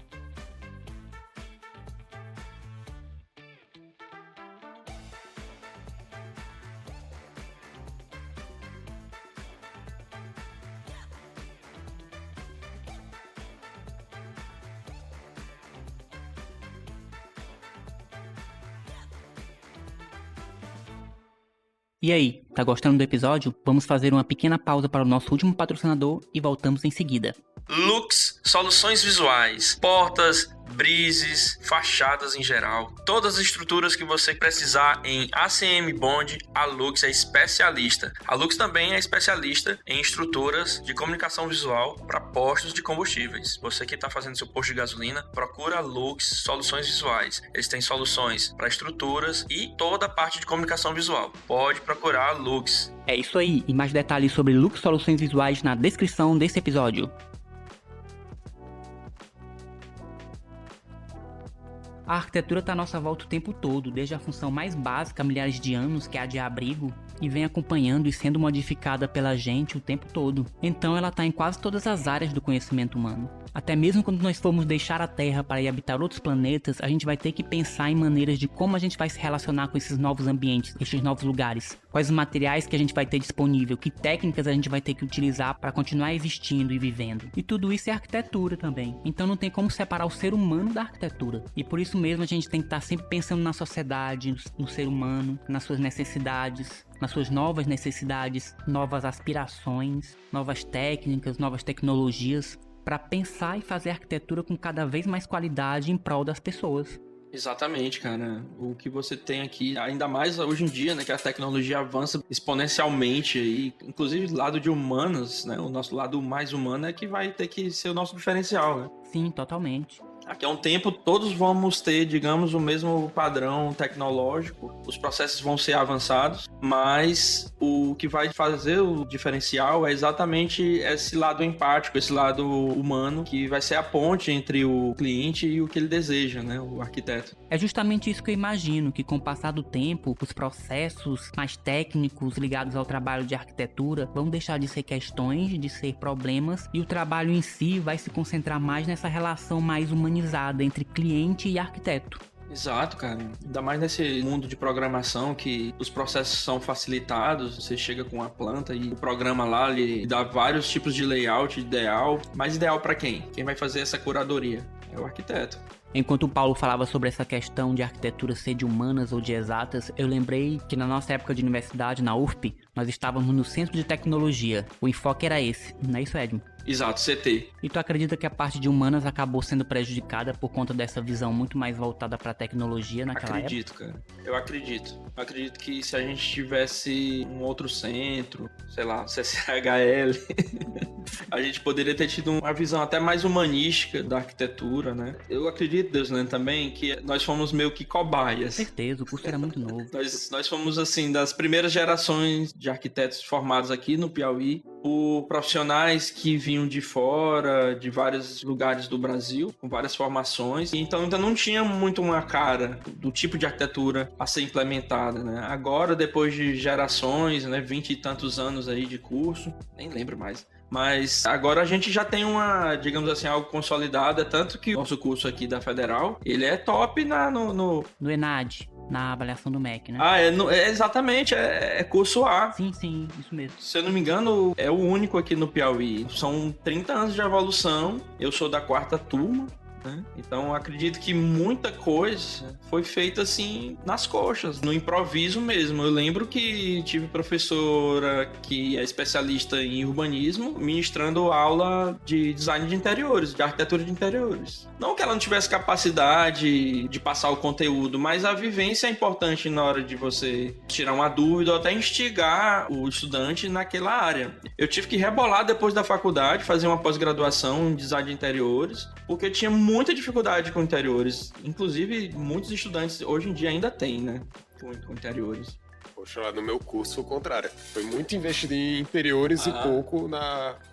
E aí, tá gostando do episódio? Vamos fazer uma pequena pausa para o nosso último patrocinador e voltamos em seguida. Lux Soluções Visuais, portas, brises, fachadas em geral. Todas as estruturas que você precisar em ACM Bond, a Lux é especialista. A Lux também é especialista em estruturas de comunicação visual para postos de combustíveis. Você que está fazendo seu posto de gasolina, procura a Lux Soluções Visuais. Eles têm soluções para estruturas e toda a parte de comunicação visual. Pode procurar a Lux. É isso aí, e mais detalhes sobre Lux Soluções Visuais na descrição desse episódio. A arquitetura está à nossa volta o tempo todo, desde a função mais básica há milhares de anos, que é a de abrigo, e vem acompanhando e sendo modificada pela gente o tempo todo. Então ela está em quase todas as áreas do conhecimento humano. Até mesmo quando nós formos deixar a Terra para ir habitar outros planetas, a gente vai ter que pensar em maneiras de como a gente vai se relacionar com esses novos ambientes, esses novos lugares. Quais os materiais que a gente vai ter disponível, que técnicas a gente vai ter que utilizar para continuar existindo e vivendo. E tudo isso é arquitetura também. Então não tem como separar o ser humano da arquitetura. E por isso mesmo a gente tem que estar sempre pensando na sociedade, no ser humano, nas suas necessidades, nas suas novas necessidades, novas aspirações, novas técnicas, novas tecnologias, para pensar e fazer arquitetura com cada vez mais qualidade em prol das pessoas. Exatamente, cara. O que você tem aqui, ainda mais hoje em dia, né, que a tecnologia avança exponencialmente aí, inclusive do lado de humanas, né, o nosso lado mais humano é que vai ter que ser o nosso diferencial, né? Sim, totalmente. Daqui a um tempo todos vamos ter, digamos, o mesmo padrão tecnológico, os processos vão ser avançados, mas o que vai fazer o diferencial é exatamente esse lado empático, esse lado humano, que vai ser a ponte entre o cliente e o que ele deseja, né, o arquiteto. É justamente isso que eu imagino, que com o passar do tempo, os processos mais técnicos ligados ao trabalho de arquitetura vão deixar de ser questões, de ser problemas, e o trabalho em si vai se concentrar mais nessa relação mais humanizada entre cliente e arquiteto. Exato, cara. Ainda mais nesse mundo de programação que os processos são facilitados, você chega com a planta e o programa lá lhe dá vários tipos de layout ideal, mas ideal para quem? Quem vai fazer essa curadoria? É o arquiteto. Enquanto o Paulo falava sobre essa questão de arquitetura ser de humanas ou de exatas, eu lembrei que na nossa época de universidade, na UFP, nós estávamos no Centro de Tecnologia. O enfoque era esse, não é isso, Edmo? Exato, CT. E tu acredita que a parte de humanas acabou sendo prejudicada por conta dessa visão muito mais voltada para tecnologia naquela Acredito, época? cara. Eu acredito. Eu acredito que se a gente tivesse um outro centro, sei lá, CCHL, a gente poderia ter tido uma visão até mais humanística da arquitetura, né? Eu acredito, Deusland, também, que nós fomos meio que cobaias. Certeza, o curso era muito novo. Nós fomos, assim, das primeiras gerações de arquitetos formados aqui no Piauí, por profissionais que vinham de fora, de vários lugares do Brasil, com várias formações. Então ainda não tinha muito uma cara do tipo de arquitetura a ser implementada, né? Agora, depois de gerações, né, 20 e tantos anos aí de curso, nem lembro mais. Mas agora a gente já tem uma, digamos assim, algo consolidado, tanto que o nosso curso aqui da Federal, ele é top no ENAD, na avaliação do MEC, né? Exatamente, é curso A. Sim, isso mesmo. Se eu não me engano, é o único aqui no Piauí. São 30 anos de evolução, eu sou da 4ª turma, né? Então acredito que muita coisa foi feita assim nas coxas, no improviso mesmo. Eu lembro que tive professora que é especialista em urbanismo ministrando aula de design de interiores, de arquitetura de interiores. Não que ela não tivesse capacidade de passar o conteúdo, mas a vivência é importante na hora de você tirar uma dúvida ou até instigar o estudante naquela área. Eu tive que rebolar depois da faculdade, fazer uma pós-graduação em design de interiores, porque tinha muita dificuldade com interiores. Inclusive, muitos estudantes hoje em dia ainda têm, né? Com interiores. Poxa, lá no meu curso foi o contrário. Foi muito investido em interiores e pouco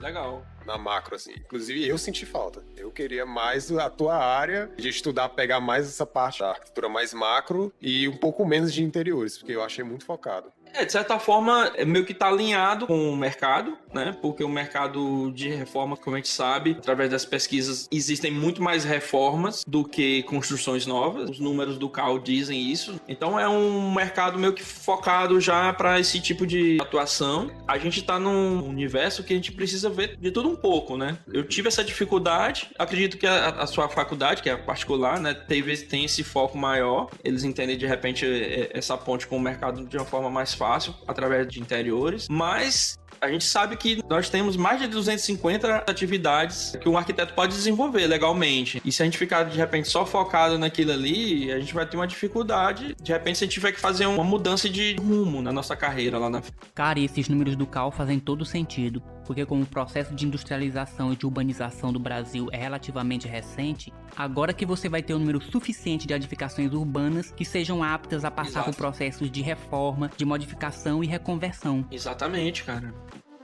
Legal. na macro, assim. Inclusive, eu senti falta. Eu queria mais a tua área de estudar, pegar mais essa parte da arquitetura mais macro e um pouco menos de interiores, porque eu achei muito focado. De certa forma, meio que está alinhado com o mercado, né? Porque o mercado de reforma, como a gente sabe, através das pesquisas, existem muito mais reformas do que construções novas. Os números do CAL dizem isso. Então, é um mercado meio que focado já para esse tipo de atuação. A gente está num universo que a gente precisa ver de tudo um pouco, né? Eu tive essa dificuldade. Acredito que a sua faculdade, que é particular, né, tem esse foco maior. Eles entendem, de repente, essa ponte com o mercado de uma forma mais fácil, através de interiores, mas A gente sabe que nós temos mais de 250 atividades que um arquiteto pode desenvolver legalmente. E se a gente ficar, de repente, só focado naquilo ali, a gente vai ter uma dificuldade. De repente, se a gente tiver que fazer uma mudança de rumo na nossa carreira lá na frente. Cara, e esses números do CAL fazem todo sentido, porque como o processo de industrialização e de urbanização do Brasil é relativamente recente, agora que você vai ter um número suficiente de edificações urbanas que sejam aptas a passar por processos de reforma, de modificação e reconversão. Exatamente, cara.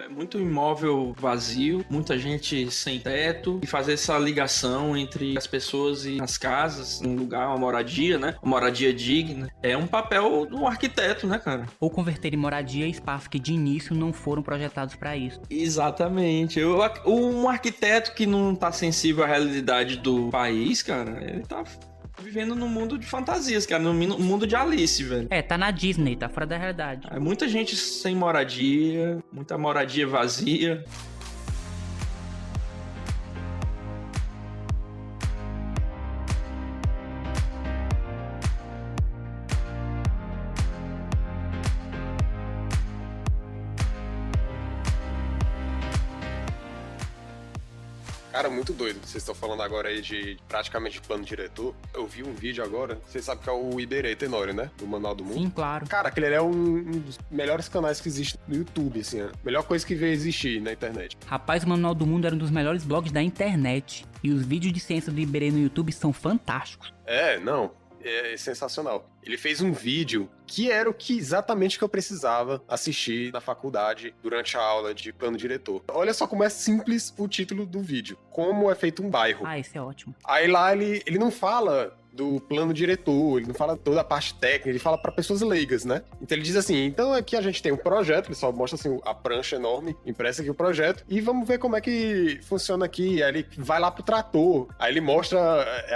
É muito imóvel vazio, muita gente sem teto, e fazer essa ligação entre as pessoas e as casas, um lugar, uma moradia, né? Uma moradia digna. É um papel do arquiteto, né, cara? Ou converter em moradia espaços que de início não foram projetados para isso. Exatamente. Um arquiteto que não tá sensível à realidade do país, cara, ele tá vivendo num mundo de fantasias, cara, num mundo de Alice, velho. Tá na Disney, tá fora da realidade. É muita gente sem moradia, muita moradia vazia. Cara, muito doido. Vocês estão falando agora aí de praticamente plano diretor. Eu vi um vídeo agora, vocês sabem que é o Iberê Tenório, né? Do Manual do Mundo. Sim, claro. Cara, aquele ali é um dos melhores canais que existe no YouTube, assim. A melhor coisa que veio existir na internet. Rapaz, o Manual do Mundo era um dos melhores blogs da internet. E os vídeos de ciência do Iberê no YouTube são fantásticos. É sensacional. Ele fez um vídeo que era exatamente o que eu precisava assistir na faculdade durante a aula de plano diretor. Olha só como é simples o título do vídeo. Como é feito um bairro. Esse é ótimo. Aí lá ele não fala do plano diretor, ele não fala toda a parte técnica, ele fala para pessoas leigas, né? Então ele diz assim, então aqui a gente tem um projeto, ele só mostra assim a prancha enorme, impressa aqui o projeto, e vamos ver como é que funciona aqui. Aí ele vai lá pro trator, aí ele mostra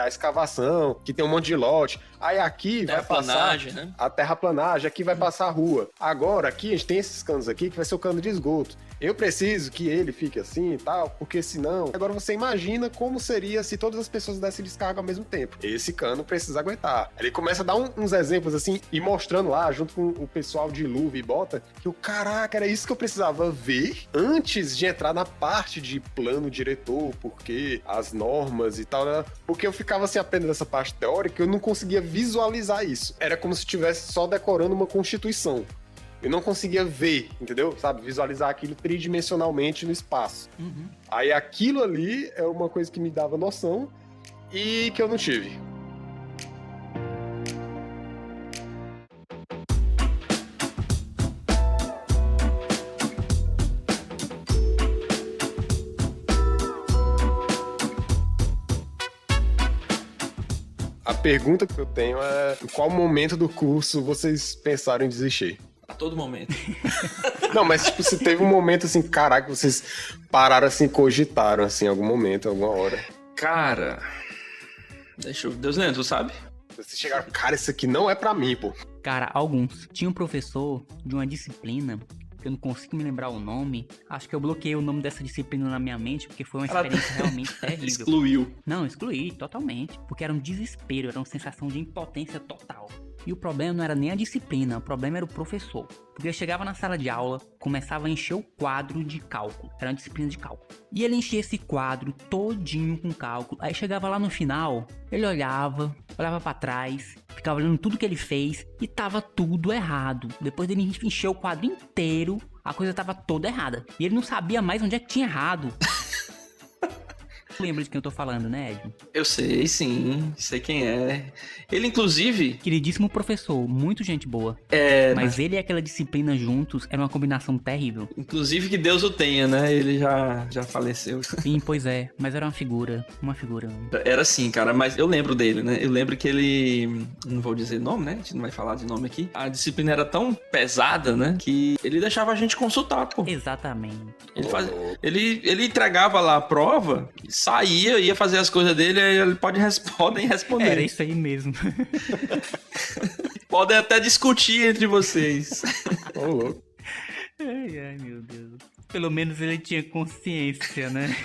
a escavação, que tem um monte de lote, aí aqui vai passar né? a terraplanagem, aqui vai passar a rua. Agora aqui a gente tem esses canos aqui, que vai ser o cano de esgoto. Eu preciso que ele fique assim e tal, porque senão... Agora você imagina como seria se todas as pessoas dessem descarga ao mesmo tempo. Esse cano precisa aguentar. Ele começa a dar uns exemplos assim, e mostrando lá, junto com o pessoal de luva e bota, que caraca, era isso que eu precisava ver antes de entrar na parte de plano diretor, porque as normas e tal, né? Porque eu ficava assim apenas nessa parte teórica, eu não conseguia visualizar isso. Era como se estivesse só decorando uma constituição. Eu não conseguia ver, entendeu? Sabe? Visualizar aquilo tridimensionalmente no espaço. Uhum. Aí aquilo ali é uma coisa que me dava noção e que eu não tive. A pergunta que eu tenho é: em qual momento do curso vocês pensaram em desistir? A todo momento. Não, mas tipo, se teve um momento assim, caraca, vocês pararam assim, cogitaram assim, em algum momento, alguma hora. Cara, Deus lembra, tu sabe? Vocês chegaram, cara, isso aqui não é pra mim, pô. Cara, alguns. Tinha um professor de uma disciplina, que eu não consigo me lembrar o nome. Acho que eu bloqueei o nome dessa disciplina na minha mente, porque foi uma experiência realmente terrível. Excluiu. Não, excluí totalmente. Porque era um desespero, era uma sensação de impotência total. E o problema não era nem a disciplina, o problema era o professor. Porque eu chegava na sala de aula, começava a encher o quadro de cálculo. Era uma disciplina de cálculo. E ele enchia esse quadro todinho com cálculo. Aí chegava lá no final, ele olhava pra trás, ficava olhando tudo que ele fez e tava tudo errado. Depois dele encher o quadro inteiro, a coisa tava toda errada. E ele não sabia mais onde é que tinha errado. Lembra de quem eu tô falando, né, Ed? Eu sei, sim. Sei quem é. Ele, inclusive... Queridíssimo professor, muito gente boa. Mas ele e aquela disciplina juntos era uma combinação terrível. Inclusive que Deus o tenha, né? Ele já faleceu. Sim, pois é. Mas era uma figura. Era assim, cara. Mas eu lembro dele, né? Eu lembro que ele... Não vou dizer nome, né? A gente não vai falar de nome aqui. A disciplina era tão pesada, né? Que ele deixava a gente consultar, pô. Exatamente. Ele entregava lá a prova... Saía, ia fazer as coisas dele, aí ele podem responder. Era isso aí mesmo. Podem até discutir entre vocês. Ô, louco. Ai, meu Deus. Pelo menos ele tinha consciência, né?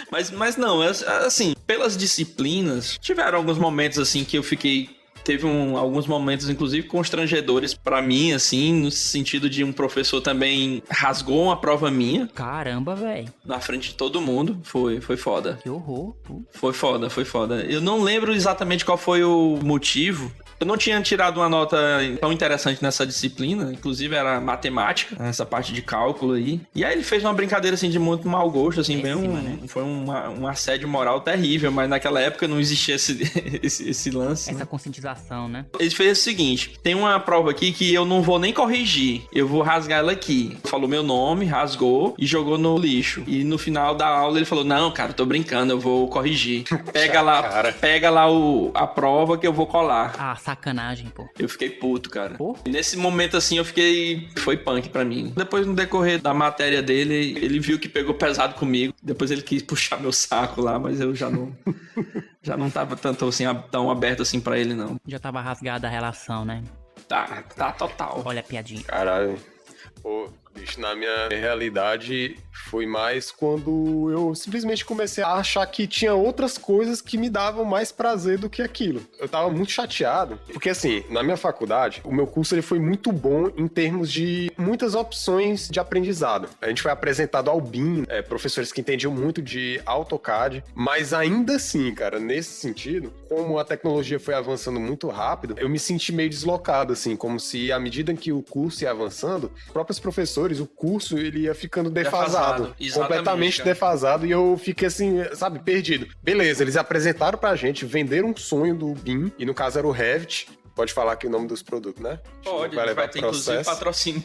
Mas não, assim, pelas disciplinas, tiveram alguns momentos assim que eu fiquei Teve alguns momentos, inclusive, constrangedores pra mim, assim, no sentido de um professor também rasgou uma prova minha. Caramba, velho. Na frente de todo mundo. Foi foda. Que horror. Foi foda. Eu não lembro exatamente qual foi o motivo. Eu não tinha tirado uma nota tão interessante nessa disciplina, inclusive era matemática, essa parte de cálculo aí. E aí ele fez uma brincadeira, assim, de muito mau gosto, assim, foi um assédio moral terrível, mas naquela época não existia esse lance. Essa conscientização, né? Ele fez o seguinte, tem uma prova aqui que eu não vou nem corrigir, eu vou rasgar ela aqui. Falou meu nome, rasgou e jogou no lixo. E no final da aula ele falou, não, cara, tô brincando, eu vou corrigir. Pega lá a prova que eu vou colar. Ah, sacanagem, pô. Eu fiquei puto, cara. Pô? E nesse momento, assim, foi punk pra mim. Depois, no decorrer da matéria dele, ele viu que pegou pesado comigo. Depois ele quis puxar meu saco lá, mas eu já não tava tanto, assim, tão aberto assim pra ele, não. Já tava rasgada a relação, né? Tá total. Olha a piadinha. Caralho. Pô, bicho, na minha realidade foi mais quando eu simplesmente comecei a achar que tinha outras coisas que me davam mais prazer do que aquilo. Eu tava muito chateado, porque assim, na minha faculdade, o meu curso ele foi muito bom em termos de muitas opções de aprendizado. A gente foi apresentado ao BIM, professores que entendiam muito de AutoCAD, mas ainda assim, cara, nesse sentido, como a tecnologia foi avançando muito rápido, eu me senti meio deslocado, assim, como se à medida que o curso ia avançando, os próprios professores, o curso, ele ia ficando defasado. Completamente cara. Defasado, e eu fiquei assim, sabe, perdido. Beleza, eles apresentaram pra gente, venderam um sonho do BIM, e no caso era o Revit. Pode falar aqui o nome dos produtos, né? Pode, vai ter inclusive patrocínio.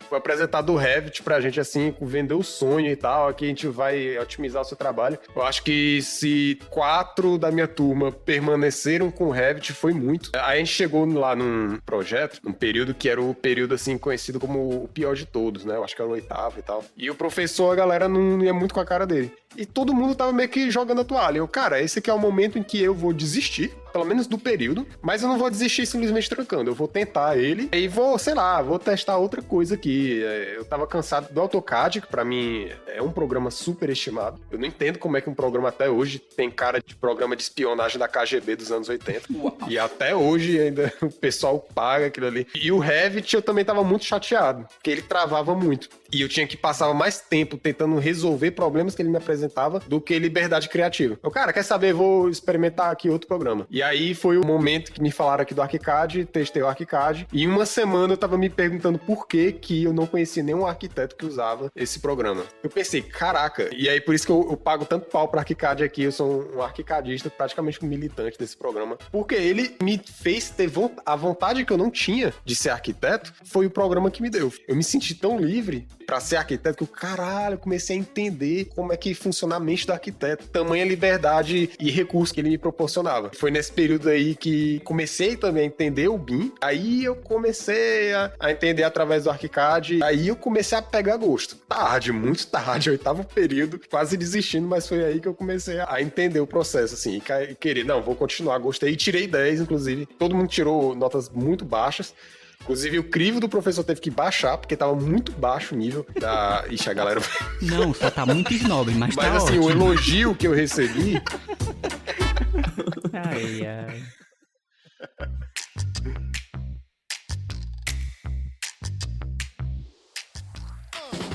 Foi apresentado o Revit pra gente, assim, vender o sonho e tal, aqui a gente vai otimizar o seu trabalho. Eu acho que se 4 da minha turma permaneceram com o Revit, foi muito. Aí a gente chegou lá num projeto, num período que era o período, assim, conhecido como o pior de todos, né? Eu acho que era o 8º e tal. E o professor, a galera não ia muito com a cara dele. E todo mundo tava meio que jogando a toalha. Cara, esse aqui é o momento em que eu vou desistir, pelo menos do período, mas eu não vou desistir simplesmente trancando. Eu vou tentar ele e vou, sei lá, vou testar outra coisa aqui. Eu tava cansado do AutoCAD, que pra mim é um programa super estimado. Eu não entendo como é que um programa até hoje tem cara de programa de espionagem da KGB dos anos 80. Uau. E até hoje ainda o pessoal paga aquilo ali. E o Revit eu também tava muito chateado, porque ele travava muito. E eu tinha que passar mais tempo tentando resolver problemas que ele me apresentava do que liberdade criativa. Eu, cara, quer saber? Vou experimentar aqui outro programa. E aí foi o momento que me falaram aqui do ArchiCAD, testei o ArchiCAD, e em uma semana eu tava me perguntando por que eu não conhecia nenhum arquiteto que usava esse programa. Eu pensei, caraca, e aí por isso que eu pago tanto pau pra ArchiCAD aqui, eu sou um arquicadista, praticamente um militante desse programa, porque ele me fez ter a vontade que eu não tinha de ser arquiteto, foi o programa que me deu. Eu me senti tão livre pra ser arquiteto que eu comecei a entender como é que funciona a mente do arquiteto, tamanha liberdade e recurso que ele me proporcionava. Foi nesse período aí que comecei também a entender o BIM, aí eu comecei a entender através do ArchiCAD, aí eu comecei a pegar gosto. Tarde, muito tarde, 8º período, quase desistindo, mas foi aí que eu comecei a entender o processo, assim, e querer, não, vou continuar, gostei, e tirei 10, inclusive, todo mundo tirou notas muito baixas. Inclusive, o crivo do professor teve que baixar, porque tava muito baixo o nível da... Ixi, a galera... Não, só tá muito snob, mas tá assim, ótimo. O elogio que eu recebi... Ai, ai.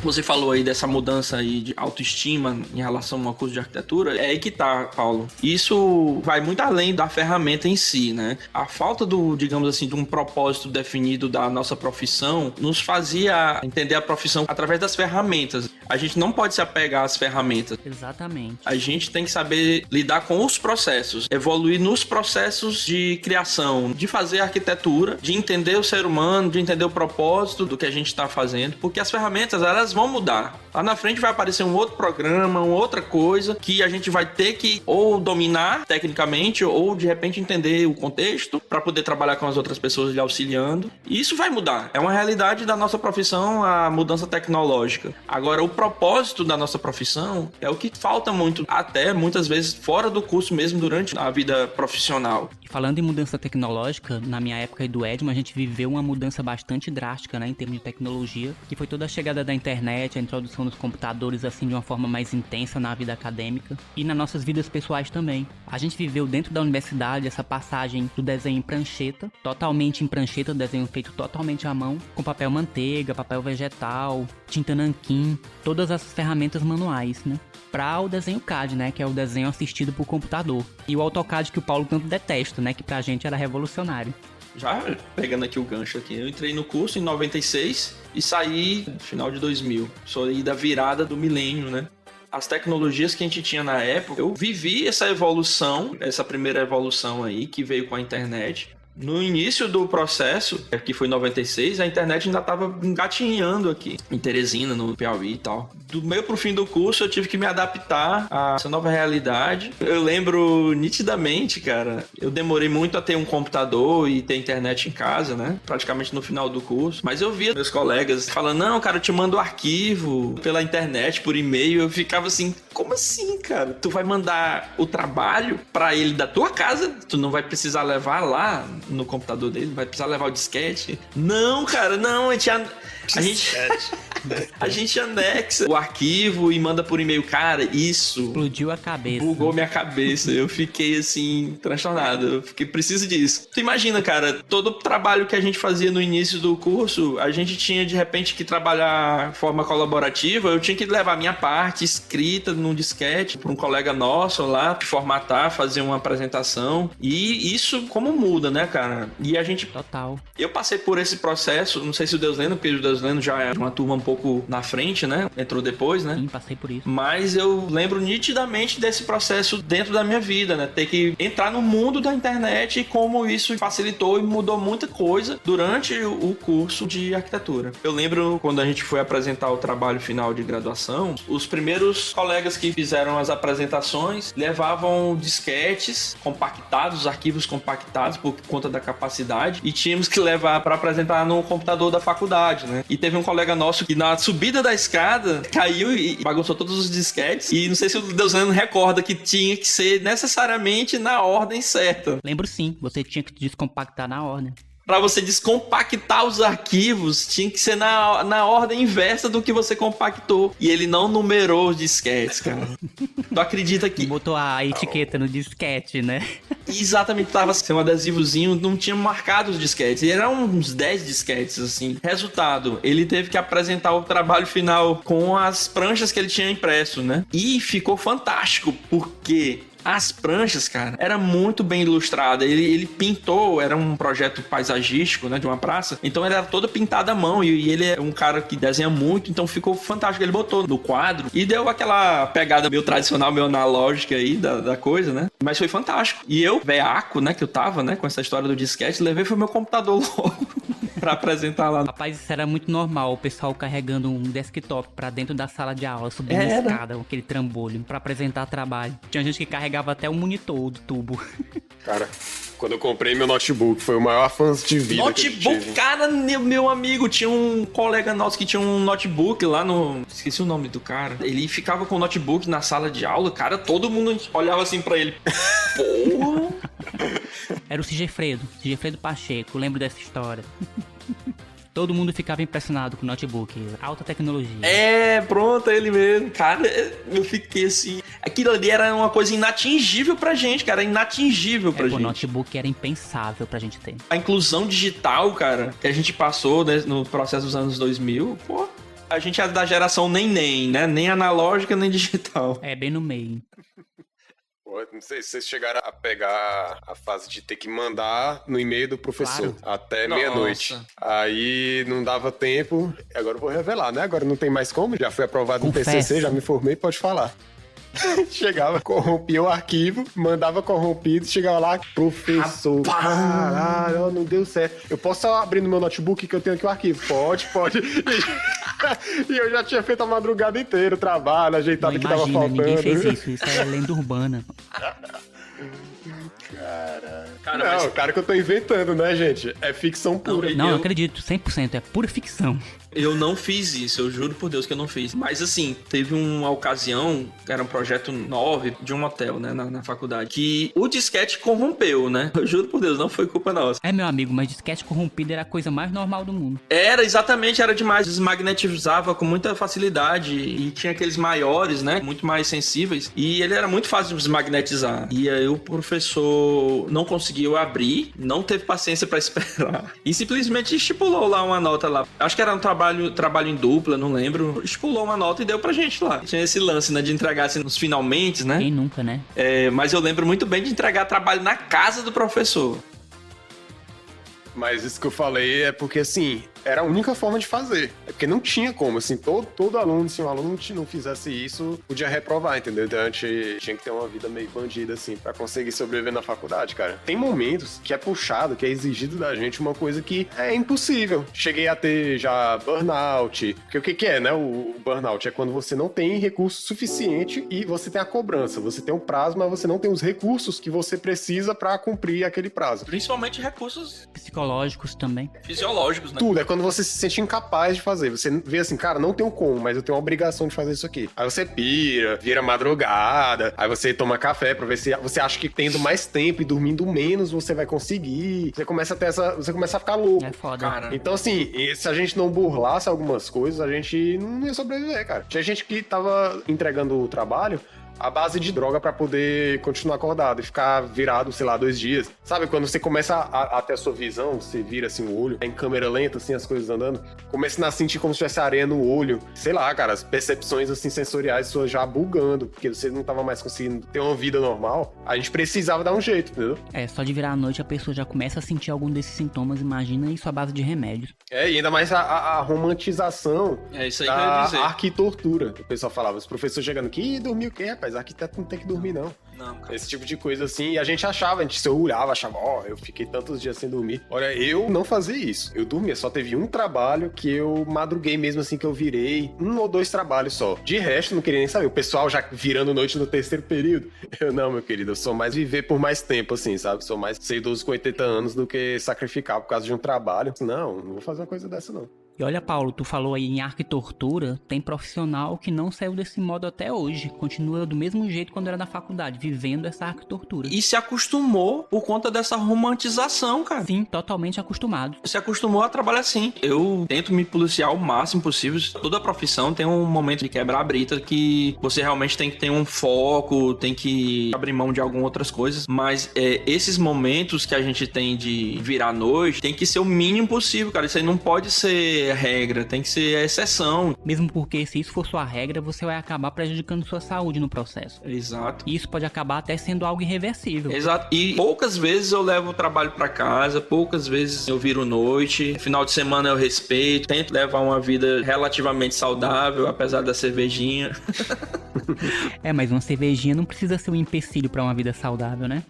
Você falou aí dessa mudança aí de autoestima em relação ao curso de arquitetura. É aí que tá, Paulo. Isso vai muito além da ferramenta em si, né? A falta digamos assim, de um propósito definido da nossa profissão nos fazia entender a profissão através das ferramentas. A gente não pode se apegar às ferramentas. Exatamente. A gente tem que saber lidar com os processos, evoluir nos processos de criação, de fazer arquitetura, de entender o ser humano, de entender o propósito do que a gente está fazendo, porque as ferramentas, elas elas vão mudar. Lá na frente vai aparecer um outro programa, uma outra coisa que a gente vai ter que ou dominar tecnicamente ou de repente entender o contexto para poder trabalhar com as outras pessoas lhe auxiliando. E isso vai mudar. É uma realidade da nossa profissão, a mudança tecnológica. Agora, o propósito da nossa profissão é o que falta muito, até muitas vezes fora do curso mesmo, durante a vida profissional. E falando em mudança tecnológica, na minha época e do Edmo, a gente viveu uma mudança bastante drástica, né, em termos de tecnologia, que foi toda a chegada da internet, a introdução dos computadores assim de uma forma mais intensa na vida acadêmica e nas nossas vidas pessoais também. A gente viveu dentro da universidade essa passagem do desenho em prancheta, totalmente em prancheta, desenho feito totalmente à mão, com papel manteiga, papel vegetal, tinta nanquim, todas as ferramentas manuais, né? Para o desenho CAD, né, que é o desenho assistido por computador. E o AutoCAD que o Paulo tanto detesta, né, que pra gente era revolucionário. Já pegando aqui o gancho aqui, eu entrei no curso em 96 e saí no final de 2000. Sou aí da virada do milênio, né? As tecnologias que a gente tinha na época, eu vivi essa evolução, essa primeira evolução aí que veio com a internet. No início do processo, que foi em 96, a internet ainda estava engatinhando aqui, em Teresina, no Piauí e tal. Do meio pro fim do curso, eu tive que me adaptar a essa nova realidade. Eu lembro nitidamente, cara, eu demorei muito a ter um computador e ter internet em casa, né? Praticamente no final do curso. Mas eu via meus colegas falando, não, cara, eu te mando o arquivo pela internet, por e-mail. Eu ficava assim, como assim, cara? Tu vai mandar o trabalho pra ele da tua casa? Tu não vai precisar levar lá no computador dele? Vai precisar levar o disquete? Não, cara, não. A gente anexa o arquivo e manda por e-mail. Cara, isso... Explodiu a cabeça. Bugou minha cabeça. Eu fiquei, assim, transtornado. Eu fiquei, preciso disso. Tu imagina, cara, todo o trabalho que a gente fazia no início do curso, a gente tinha, de repente, que trabalhar de forma colaborativa. Eu tinha que levar a minha parte escrita num disquete para um colega nosso lá, formatar, fazer uma apresentação. E isso como muda, né, cara? E a gente... Total. Eu passei por esse processo, não sei se o Deus Lendo, porque o Deus Lendo já é uma turma um pouco na frente, né? Entrou depois, né? Sim, passei por isso. Mas eu lembro nitidamente desse processo dentro da minha vida, né? Ter que entrar no mundo da internet e como isso facilitou e mudou muita coisa durante o curso de arquitetura. Eu lembro quando a gente foi apresentar o trabalho final de graduação, os primeiros colegas que fizeram as apresentações levavam disquetes compactados, arquivos compactados por conta da capacidade, e tínhamos que levar para apresentar no computador da faculdade, né? E teve um colega nosso que na subida da escada caiu e bagunçou todos os disquetes, e não sei se o Deus Lendo recorda que tinha que ser necessariamente na ordem certa. Lembro sim, você tinha que descompactar na ordem. Pra você descompactar os arquivos, tinha que ser na ordem inversa do que você compactou. E ele não numerou os disquetes, cara. Tu acredita que... Botou a etiqueta no disquete, né? Exatamente, tava sem um adesivozinho, não tinha marcado os disquetes. E eram uns 10 disquetes, assim. Resultado, ele teve que apresentar o trabalho final com as pranchas que ele tinha impresso, né? E ficou fantástico, porque... as pranchas, cara, era muito bem ilustrada. Ele pintou, era um projeto paisagístico, né, de uma praça. Então ele era todo pintado à mão e ele é um cara que desenha muito, então ficou fantástico. Ele botou no quadro e deu aquela pegada meio tradicional, meio analógica aí da coisa, né? Mas foi fantástico. E eu, veaco, né, que eu tava, né, com essa história do disquete, levei foi meu computador logo pra apresentar lá. Rapaz, isso era muito normal, o pessoal carregando um desktop pra dentro da sala de aula, subindo a escada, com aquele trambolho, pra apresentar trabalho. Tinha gente que carregava até o monitor do tubo. Cara, quando eu comprei meu notebook, foi o maior fã de vida que eu tive. Cara, meu amigo, tinha um colega nosso que tinha um notebook lá no... esqueci o nome do cara. Ele ficava com o notebook na sala de aula, cara, todo mundo olhava assim pra ele. Porra! Era o Sigefredo Pacheco, lembro dessa história. Todo mundo ficava impressionado com o notebook, alta tecnologia. É, pronto, é ele mesmo. Cara, eu fiquei assim... aquilo ali era uma coisa inatingível pra gente, cara, inatingível pra gente. O notebook era impensável pra gente ter. A inclusão digital, cara, que a gente passou, né, no processo dos anos 2000, pô... a gente é da geração nem, né? Nem analógica, nem digital. É, bem no meio. Não sei se vocês chegaram a pegar a fase de ter que mandar no e-mail do professor, claro, até meia-noite. Aí não dava tempo. Agora eu vou revelar, né? Agora não tem mais como. Já fui aprovado no TCC, já me formei, pode falar. Chegava, corrompia o arquivo, mandava corrompido, chegava lá, professor, caralho, não deu certo. Eu posso só abrir no meu notebook que eu tenho aqui o arquivo? Pode. E eu já tinha feito a madrugada inteira o trabalho, ajeitado o que tava faltando. Ninguém fez isso é lenda urbana. Cara, não, cara, que eu tô inventando, né, gente? É ficção pura. Não, eu acredito, 100%, é pura ficção. Eu não fiz isso, eu juro por Deus que eu não fiz. Mas assim, teve uma ocasião, era um projeto 9 de um hotel, né, na faculdade, que o disquete corrompeu, né? Eu juro por Deus, não foi culpa nossa. É, meu amigo, mas disquete corrompido era a coisa mais normal do mundo. Era, exatamente, era demais. Desmagnetizava com muita facilidade e tinha aqueles maiores, né, muito mais sensíveis. E ele era muito fácil de desmagnetizar. E aí o professor não conseguiu abrir, não teve paciência pra esperar. E simplesmente estipulou lá uma nota lá. Acho que era um trabalho em dupla, não lembro. Estipulou uma nota e deu pra gente lá. Tinha esse lance, né, de entregar assim nos finalmente, né? Quem nunca, né? Mas eu lembro muito bem de entregar trabalho na casa do professor. Mas isso que eu falei é porque, assim, era a única forma de fazer. É porque não tinha como, assim, todo aluno, se um aluno não fizesse isso, podia reprovar, entendeu? Então a gente tinha que ter uma vida meio bandida, assim, pra conseguir sobreviver na faculdade, cara. Tem momentos que é puxado, que é exigido da gente uma coisa que é impossível. Cheguei a ter já burnout, porque o que é, né, o burnout? É quando você não tem recurso suficiente e você tem a cobrança. Você tem um prazo, mas você não tem os recursos que você precisa pra cumprir aquele prazo. Principalmente recursos psicológicos também. Fisiológicos, né? Tudo, é quando você se sente incapaz de fazer. Você vê assim, cara, não tenho como, mas eu tenho a obrigação de fazer isso aqui. Aí você pira, vira madrugada, aí você toma café pra ver se você acha que tendo mais tempo e dormindo menos você vai conseguir. Você começa a ter você começa a ficar louco. É foda. Cara. Então, assim, se a gente não burlasse algumas coisas, a gente não ia sobreviver, cara. Tinha gente que tava entregando o trabalho à base de droga pra poder continuar acordado e ficar virado, sei lá, 2 dias. Sabe, quando você começa a ter a sua visão, você vira assim o olho, em câmera lenta, assim, as coisas andando, começa a sentir como se tivesse areia no olho. Sei lá, cara, as percepções, assim, sensoriais suas já bugando, porque você não tava mais conseguindo ter uma vida normal. A gente precisava dar um jeito, entendeu? Só de virar à noite a pessoa já começa a sentir algum desses sintomas, imagina isso à base de remédios. E ainda mais a romantização Isso aí que eu da ia dizer. arquitortura. O pessoal falava, os professores chegando aqui, dormiu o quê, rapaz? Arquiteto não tem que dormir, não. Não, cara. Esse tipo de coisa assim, e a gente achava, a gente se orgulhava, achava, eu fiquei tantos dias sem dormir. Olha, eu não fazia isso. Eu dormia, só teve um trabalho que eu madruguei mesmo assim, que eu virei 1 ou 2 trabalhos só. De resto, não queria nem saber. O pessoal já virando noite no 3º período. Eu não, meu querido, eu sou mais viver por mais tempo, assim, sabe? Sou mais ser idoso com 80 anos do que sacrificar por causa de um trabalho. Não vou fazer uma coisa dessa, não. E olha, Paulo, tu falou aí em arquitortura, tem profissional que não saiu desse modo até hoje, continua do mesmo jeito quando era na faculdade, vivendo essa arquitortura. E se acostumou por conta dessa romantização, cara. Sim, totalmente acostumado. Se acostumou a trabalhar assim. Eu tento me policiar o máximo possível. Toda profissão tem um momento de quebrar a brita que você realmente tem que ter um foco, tem que abrir mão de algumas outras coisas. Mas esses momentos que a gente tem de virar à noite tem que ser o mínimo possível, cara. Isso aí não pode ser regra, tem que ser a exceção. Mesmo porque se isso for sua regra, você vai acabar prejudicando sua saúde no processo. Exato. E isso pode acabar até sendo algo irreversível. Exato. E poucas vezes eu levo o trabalho pra casa, poucas vezes eu viro noite, final de semana eu respeito, tento levar uma vida relativamente saudável, apesar da cervejinha. Mas uma cervejinha não precisa ser um empecilho pra uma vida saudável, né?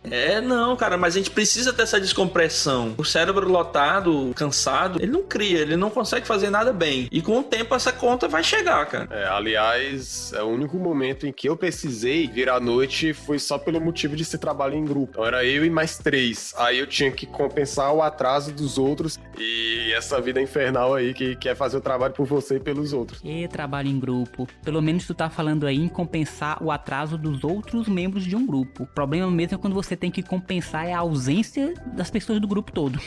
Não, cara, mas a gente precisa ter essa descompressão. O cérebro lotado, cansado, ele não consegue fazer nada bem. E com o tempo essa conta vai chegar, cara. Aliás, o único momento em que eu precisei virar à noite foi só pelo motivo de ser trabalho em grupo. Então era eu e mais 3. Aí eu tinha que compensar o atraso dos outros e essa vida infernal aí que quer fazer o trabalho por você e pelos outros. E trabalho em grupo. Pelo menos tu tá falando aí em compensar o atraso dos outros membros de um grupo. O problema mesmo é quando você tem que compensar a ausência das pessoas do grupo todo.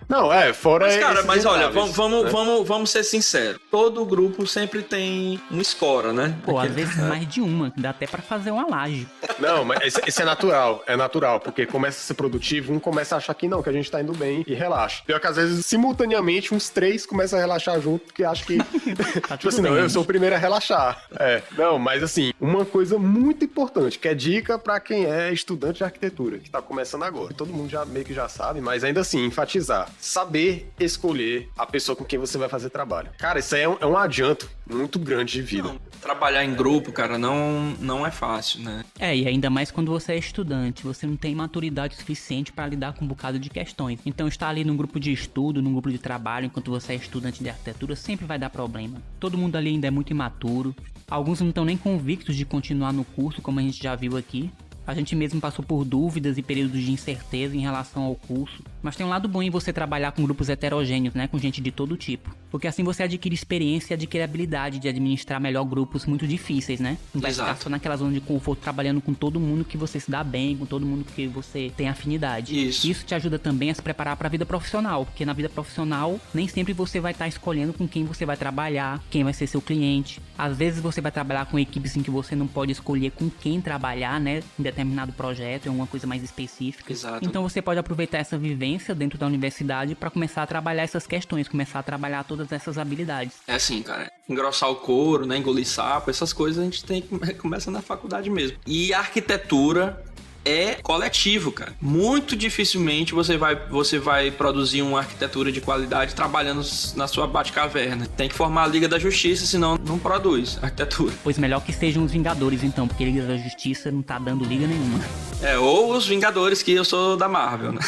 Não, fora. Mas, cara, olha, né? vamos ser sinceros. Todo grupo sempre tem uma escora, né? Pô, às vezes mais de uma, dá até pra fazer uma laje. Não, mas isso é natural, porque começa a ser produtivo, um começa a achar que não, que a gente tá indo bem e relaxa. Pior que às vezes, simultaneamente, uns 3 começam a relaxar junto, porque acham que... Tá tipo assim, bem. não, eu sou o primeiro a relaxar. Não, mas assim, uma coisa muito importante, que é dica pra quem é estudante de arquitetura, que tá começando agora. Todo mundo já meio que já sabe, mas ainda assim, enfatizar. Saber escolher a pessoa com quem você vai fazer trabalho. Cara, isso aí é um adianto muito grande de vida. Não, trabalhar em grupo, cara, não é fácil, né? E ainda mais quando você é estudante, você não tem maturidade suficiente para lidar com um bocado de questões. Então estar ali num grupo de estudo, num grupo de trabalho, enquanto você é estudante de arquitetura, sempre vai dar problema. Todo mundo ali ainda é muito imaturo. Alguns não estão nem convictos de continuar no curso, como a gente já viu aqui. A gente mesmo passou por dúvidas e períodos de incerteza em relação ao curso. Mas tem um lado bom em você trabalhar com grupos heterogêneos, né? Com gente de todo tipo. Porque assim você adquire experiência e adquire habilidade de administrar melhor grupos muito difíceis, né? Não vai ficar só naquela zona de conforto trabalhando com todo mundo que você se dá bem, com todo mundo que você tem afinidade. Isso te ajuda também a se preparar para a vida profissional. Porque na vida profissional, nem sempre você vai estar escolhendo com quem você vai trabalhar, quem vai ser seu cliente. Às vezes você vai trabalhar com equipes em que você não pode escolher com quem trabalhar, né? Em determinado projeto, em alguma coisa mais específica. Exato. Então você pode aproveitar essa vivência dentro da universidade para começar a trabalhar essas questões, começar a trabalhar todas essas habilidades. É assim, cara, engrossar o couro, né, engolir sapo, essas coisas a gente tem que começar na faculdade mesmo. E a arquitetura é coletivo, cara. Muito dificilmente você vai produzir uma arquitetura de qualidade trabalhando na sua Batcaverna. Tem que formar a Liga da Justiça, senão não produz arquitetura. Pois melhor que sejam os Vingadores, então, porque a Liga da Justiça não tá dando liga nenhuma. Ou os Vingadores, que eu sou da Marvel, né?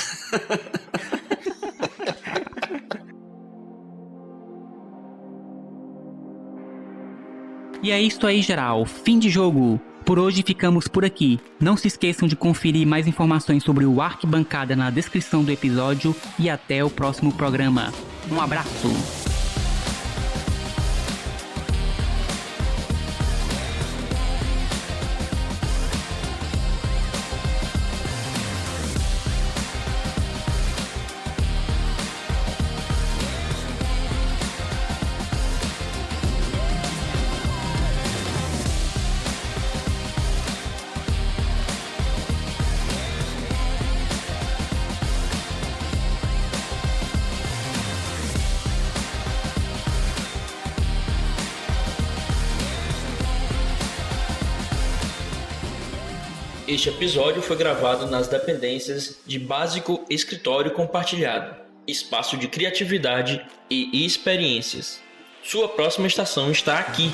E é isso aí, geral. Fim de jogo. Por hoje ficamos por aqui. Não se esqueçam de conferir mais informações sobre o Arquibancada na descrição do episódio e até o próximo programa. Um abraço! Este episódio foi gravado nas dependências de Básico Escritório Compartilhado, espaço de criatividade e experiências. Sua próxima estação está aqui.